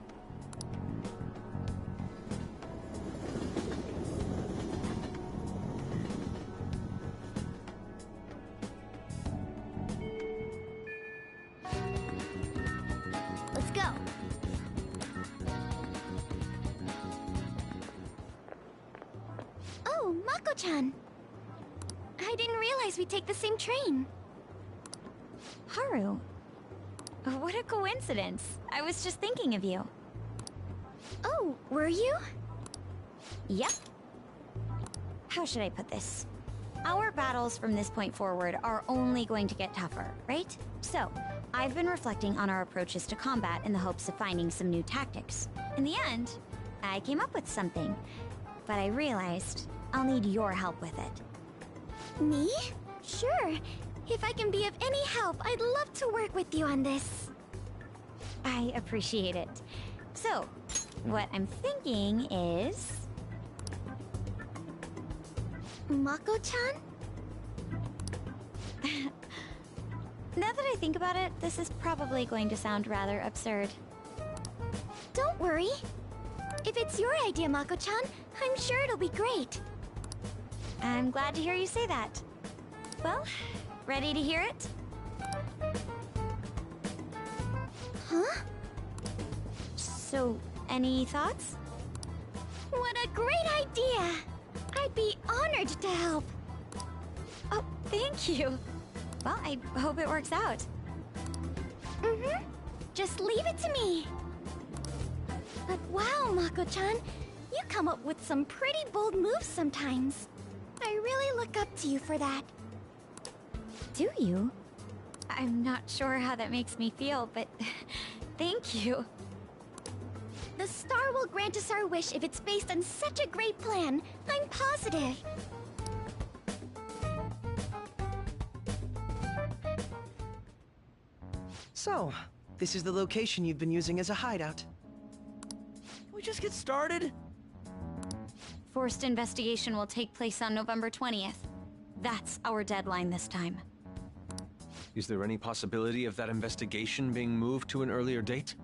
Let's go. Oh, Mako-chan. I didn't realize we'd take the same train. Haru. What a coincidence. I was just thinking of you. Oh, were you? Yep. How should I put this? Our battles from this point forward are only going to get tougher, right? So, I've been reflecting on our approaches to combat in the hopes of finding some new tactics. In the end, I came up with something, but I realized I'll need your help with it. Me? Sure. If I can be of any help, I'd love to work with you on this. I appreciate it. So, what I'm thinking is... Mako-chan? Now that I think about it, this is probably going to sound rather absurd. Don't worry. If it's your idea, Mako-chan, I'm sure it'll be great. I'm glad to hear you say that. Well, ready to hear it? Huh? So, any thoughts? What a great idea! I'd be honored to help. Oh, thank you. Well, I hope it works out. Mm-hmm. Just leave it to me. But wow, Mako-chan, you come up with some pretty bold moves sometimes. I really look up to you for that. Do you? I'm not sure how that makes me feel, but thank you. The star will grant us our wish if it's based on such a great plan. I'm positive. So, this is the location you've been using as a hideout. Can we just get started? Forced investigation will take place on November 20th. That's our deadline this time. Is there any possibility of that investigation being moved to an earlier date?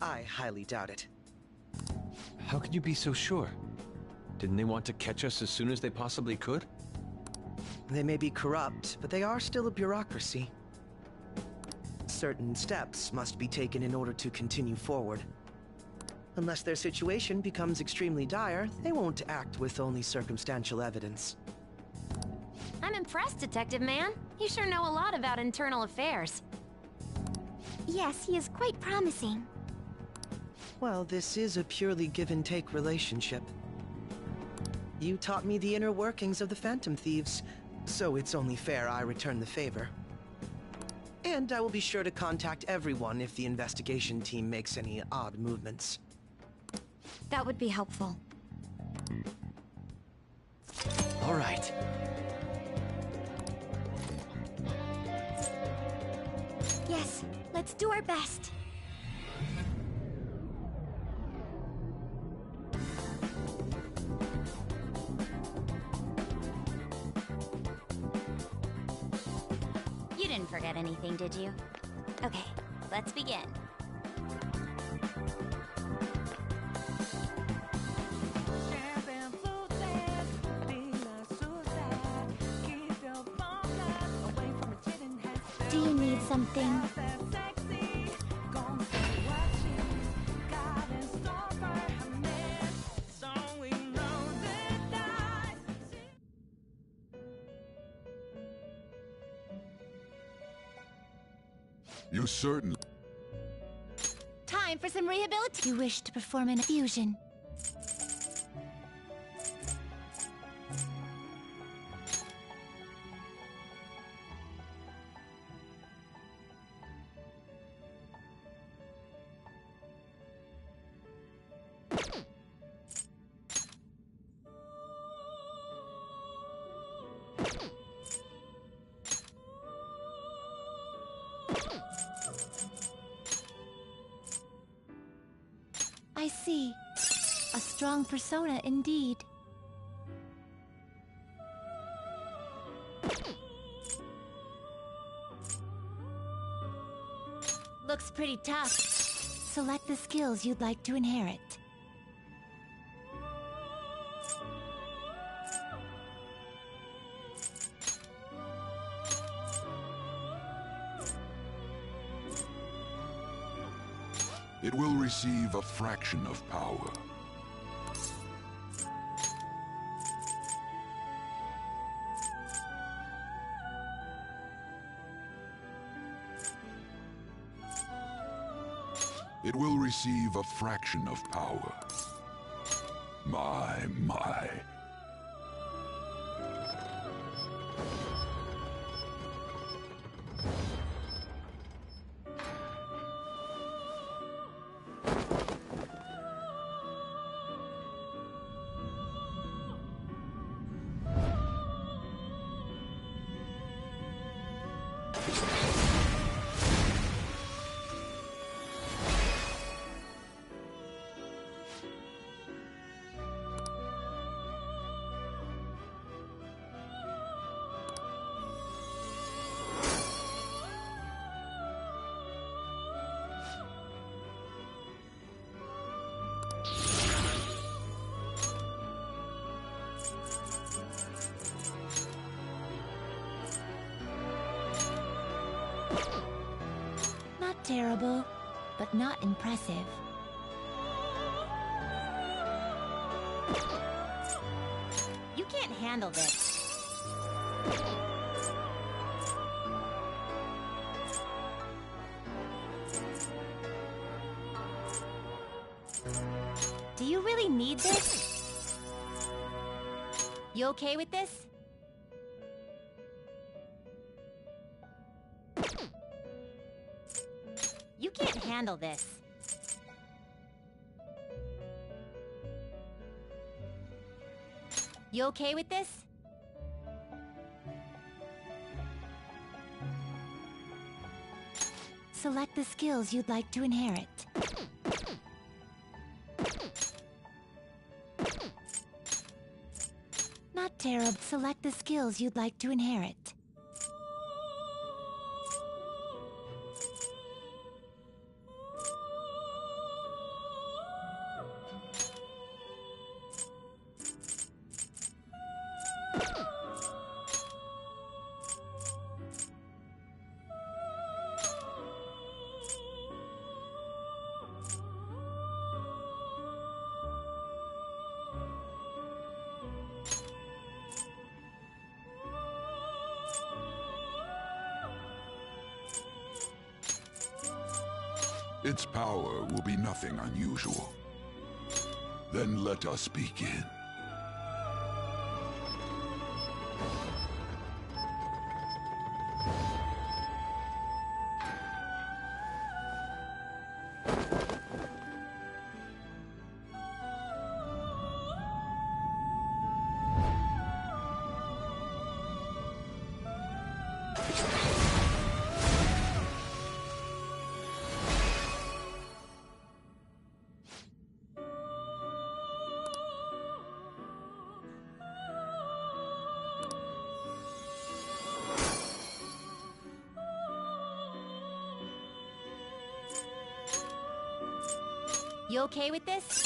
I highly doubt it. How could you be so sure? Didn't they want to catch us as soon as they possibly could? They may be corrupt, but they are still a bureaucracy. Certain steps must be taken in order to continue forward. Unless their situation becomes extremely dire, they won't act with only circumstantial evidence. I'm impressed, Detective Man. You sure know a lot about internal affairs. Yes, he is quite promising. Well, this is a purely give-and-take relationship. You taught me the inner workings of the Phantom Thieves, so it's only fair I return the favor. And I will be sure to contact everyone if the investigation team makes any odd movements. That would be helpful. All right. Yes, let's do our best. You didn't forget anything, did you? Okay, let's begin. Do you need something? You certainly... Time for some rehabilitation. You wish to perform an infusion. I see. A strong persona indeed. Looks pretty tough. Select the skills you'd like to inherit. It will receive a fraction of power. It will receive a fraction of power. My. Not terrible, but not impressive. You can't handle this. Do you really need this? You okay with this? You can't handle this. You okay with this? Select the skills you'd like to inherit. Not terrible. Select the skills you'd like to inherit. Its power will be nothing unusual. Then let us begin. You okay with this?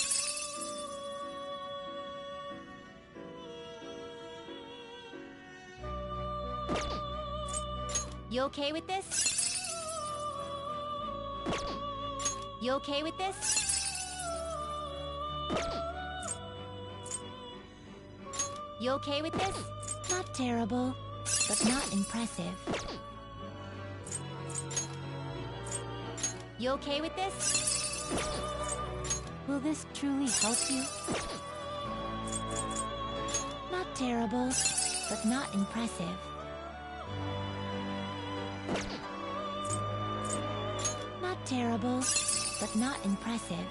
You okay with this? You okay with this? You okay with this? Not terrible, but not impressive. You okay with this? Will this truly help you? Not terrible, but not impressive. Not terrible, but not impressive.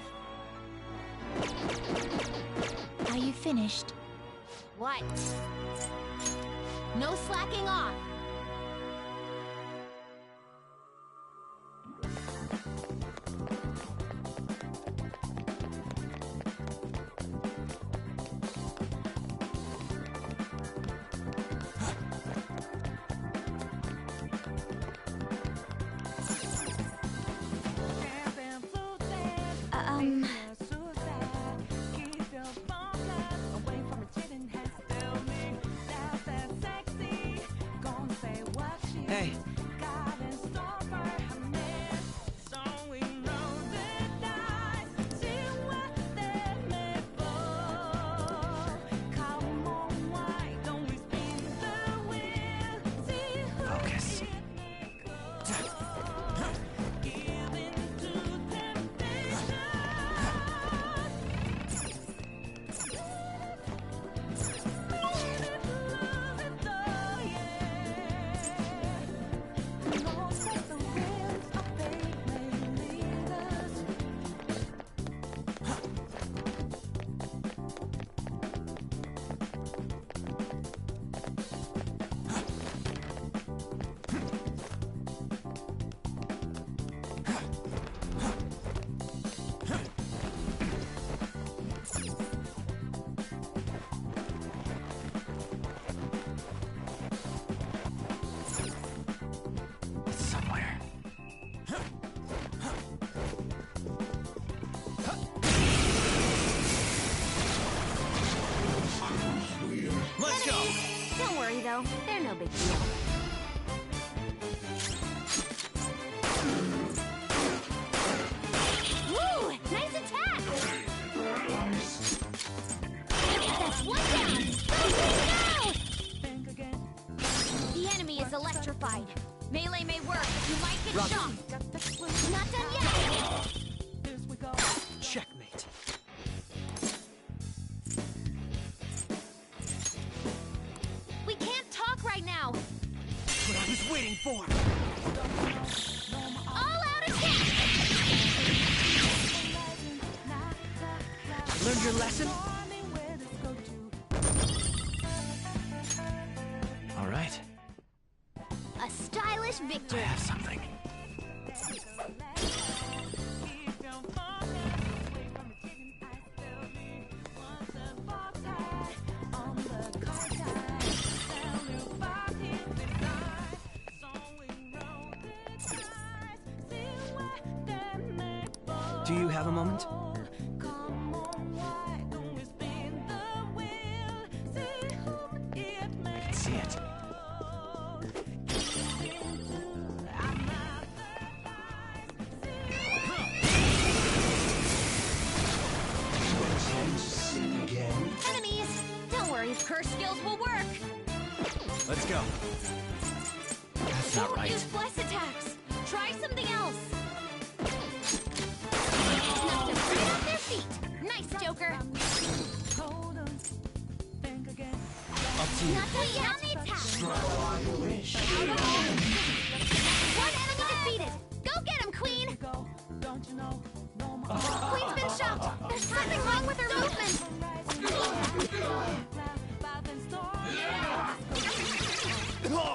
Are you finished? What? No slacking off! Hey. Focus. Let's go! Don't worry though, they're no big deal. Woo! Nice attack! That's one down! Go! The enemy is electrified. Melee may work, but you might get shocked. Not done yet! Checkmate. waiting for? All out attack! Learned your lesson? All right. A stylish victory. I have something. Do you have a moment? I can see it. Enemies! Don't worry, curse skills will work. Let's go. That's not Don't right. use bless attacks. Try something else. Knocked them right off their feet. Nice, Joker. Up to you. Not till you on the attack. One enemy defeated. Go get him, Queen. Queen's been shocked. There's something wrong with her movement.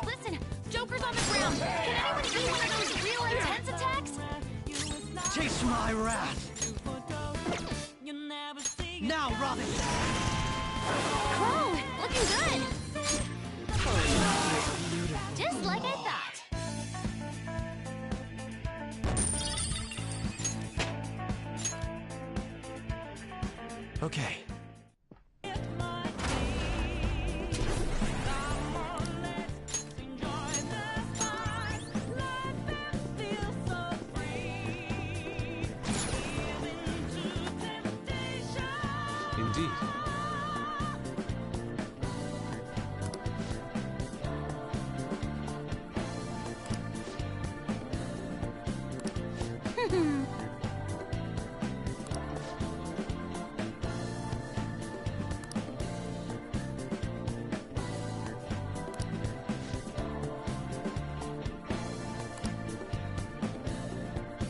Listen, Joker's on the ground. Can anyone do one of those real intense attacks? Chase my wrath. Now, Robin. Crow, looking good. Just like I thought. Okay. Indeed.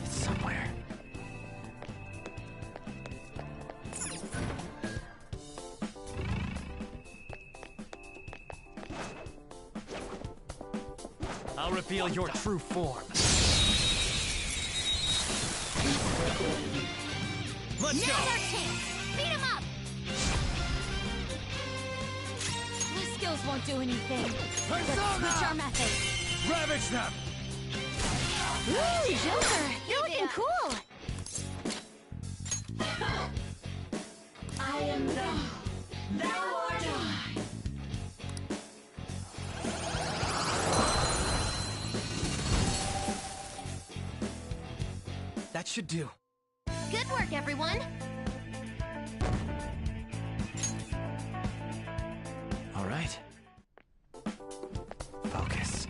It's somewhere. I'll reveal your true form. Let's go! Now's our chance. Beat him up. My skills won't do anything. Let's switch our methods. Ravage them! Ooh, Joker, you're looking cool. I am thou. Thou art I. That should do. Good work, everyone. All right. Focus.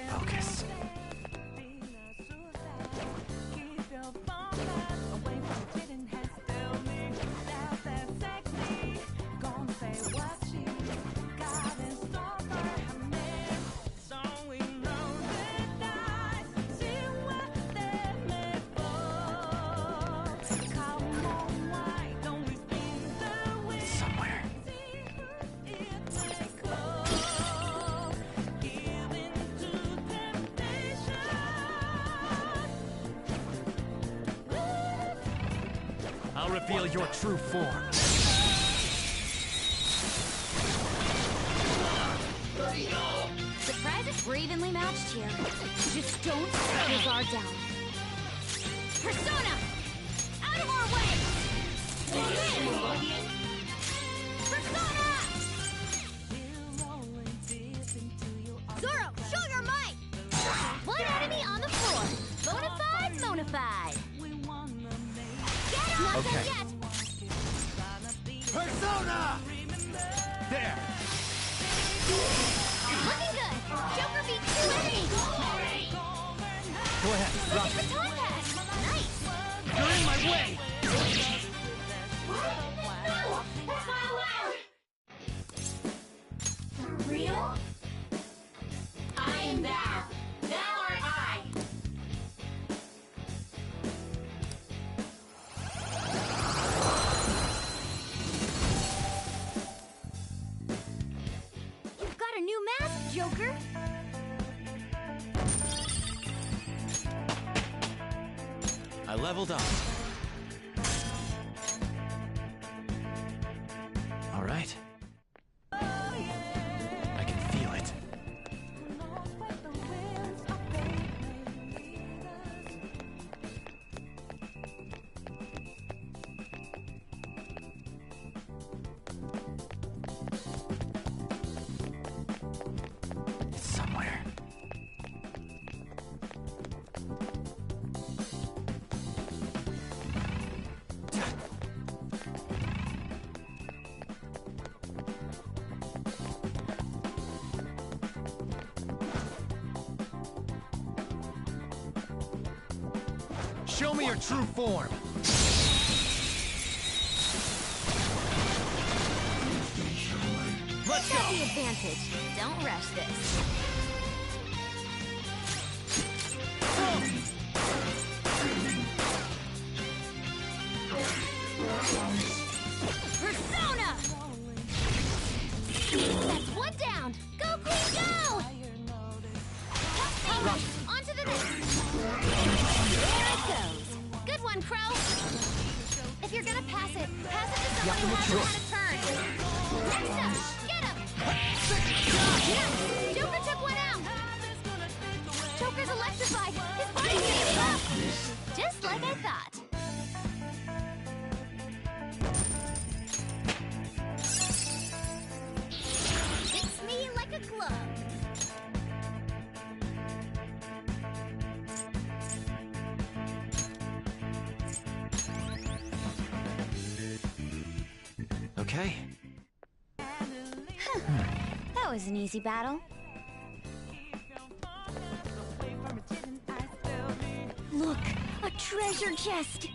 Focus. Somewhere. I'll reveal your true form. Surprise if we're evenly matched here. Just don't set your guard down. Persona! Out of our way! Persona! Zoro, show your might! One enemy on the floor. Bonafide, bonafide. Get up Okay. yet! Persona! There! Looking good! Joker beat 2 enemies! Go ahead, drop Look at the baton pass! Nice! You're in my way! No! That's not allowed! For real? I am thou! Thou art I! You've got a new mask, Joker! I leveled up. All right. I can feel it. It's somewhere. Show me your true form. Let's go. Got the advantage. Don't rush this. Persona! That's one down. Go, Queen, go! Help me. On to the next. There it goes. Good one, Crow. If you're gonna pass it to someone who hasn't had a turn. Next up, get him! Yes! Joker took one out! Joker's electrified! His body's getting up! Just like I thought. Fits me like a glove. Okay. That was an easy battle. Look, a treasure chest!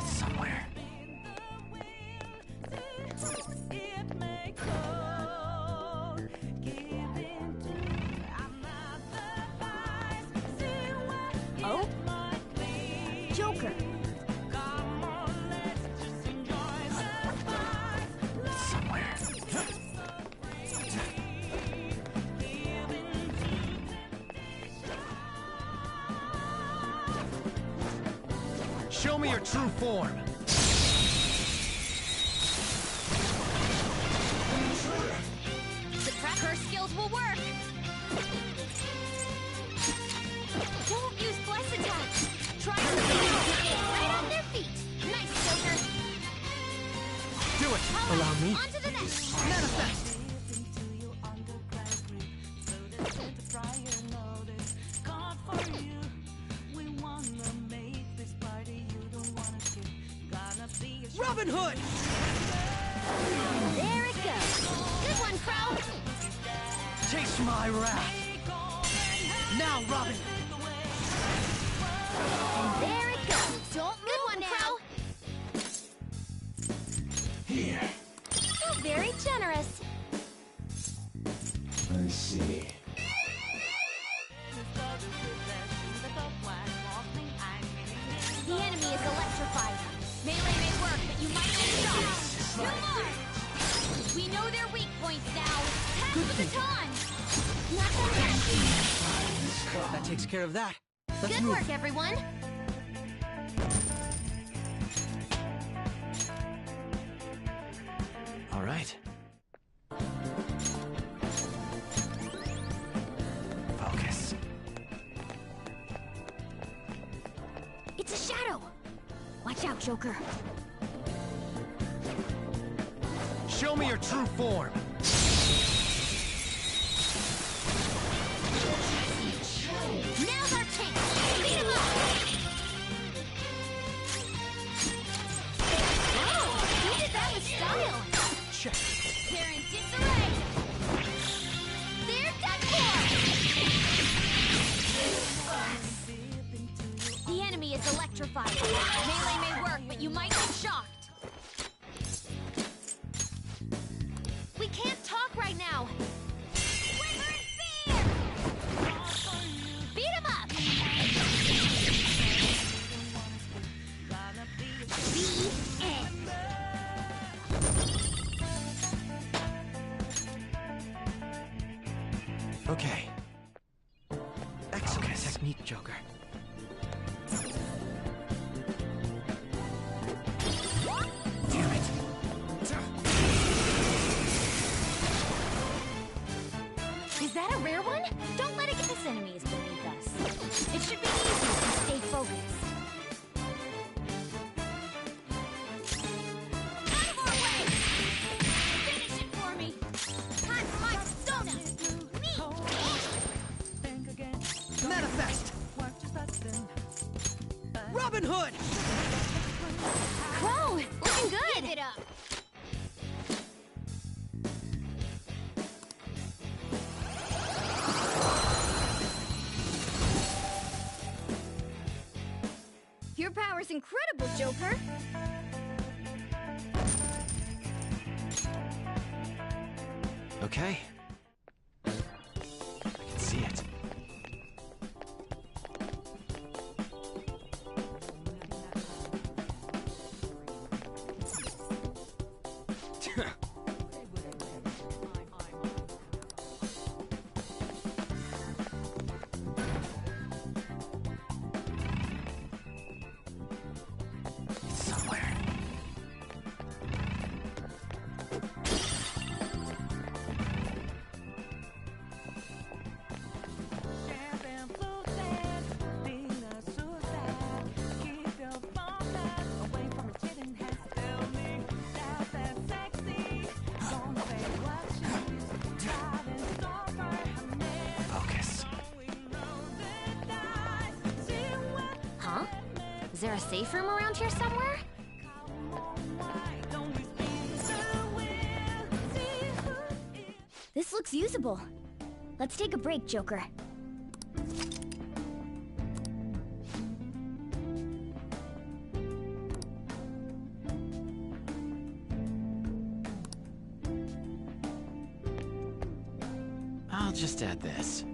Somewhere. Oh? Joker! Somewhere. Show me your true form. Her skills will work! Don't use bless attack! Try to right on their feet! Nice, Joker! Do it! All Allow right, me. on to the next! Manifest! Robin Hood! There it goes! Good one, Crow! Taste my wrath! Now, Robin! And there it goes! Don't move. Good one, Crow! Here. So very generous! I see. The enemy is electrified. Melee may work, but you might get shot. No more! We know their weak points now. Pass the baton! Not done yet. That takes care of that. Let's Good move. work, everyone! All right. Focus. It's a shadow! Watch out, Joker. Show me your true form. fire. Melee may work, but you might get shocked. We can't talk right now. Quiver and fear! Beat him up! The end. Okay. Excellent technique, Joker. Damn it. Is that a rare one? Don't let it get us enemies beneath us. It should be easy if we stay focused. Out of our way! Finish it for me! Time for my persona! Manifest! Robin Hood! Crow, looking good! Give it up! Your power's incredible, Joker! Okay. I can see it. It's somewhere. Focus. Huh? Is there a safe room around here somewhere? This looks usable. Let's take a break, Joker. I'll just add this.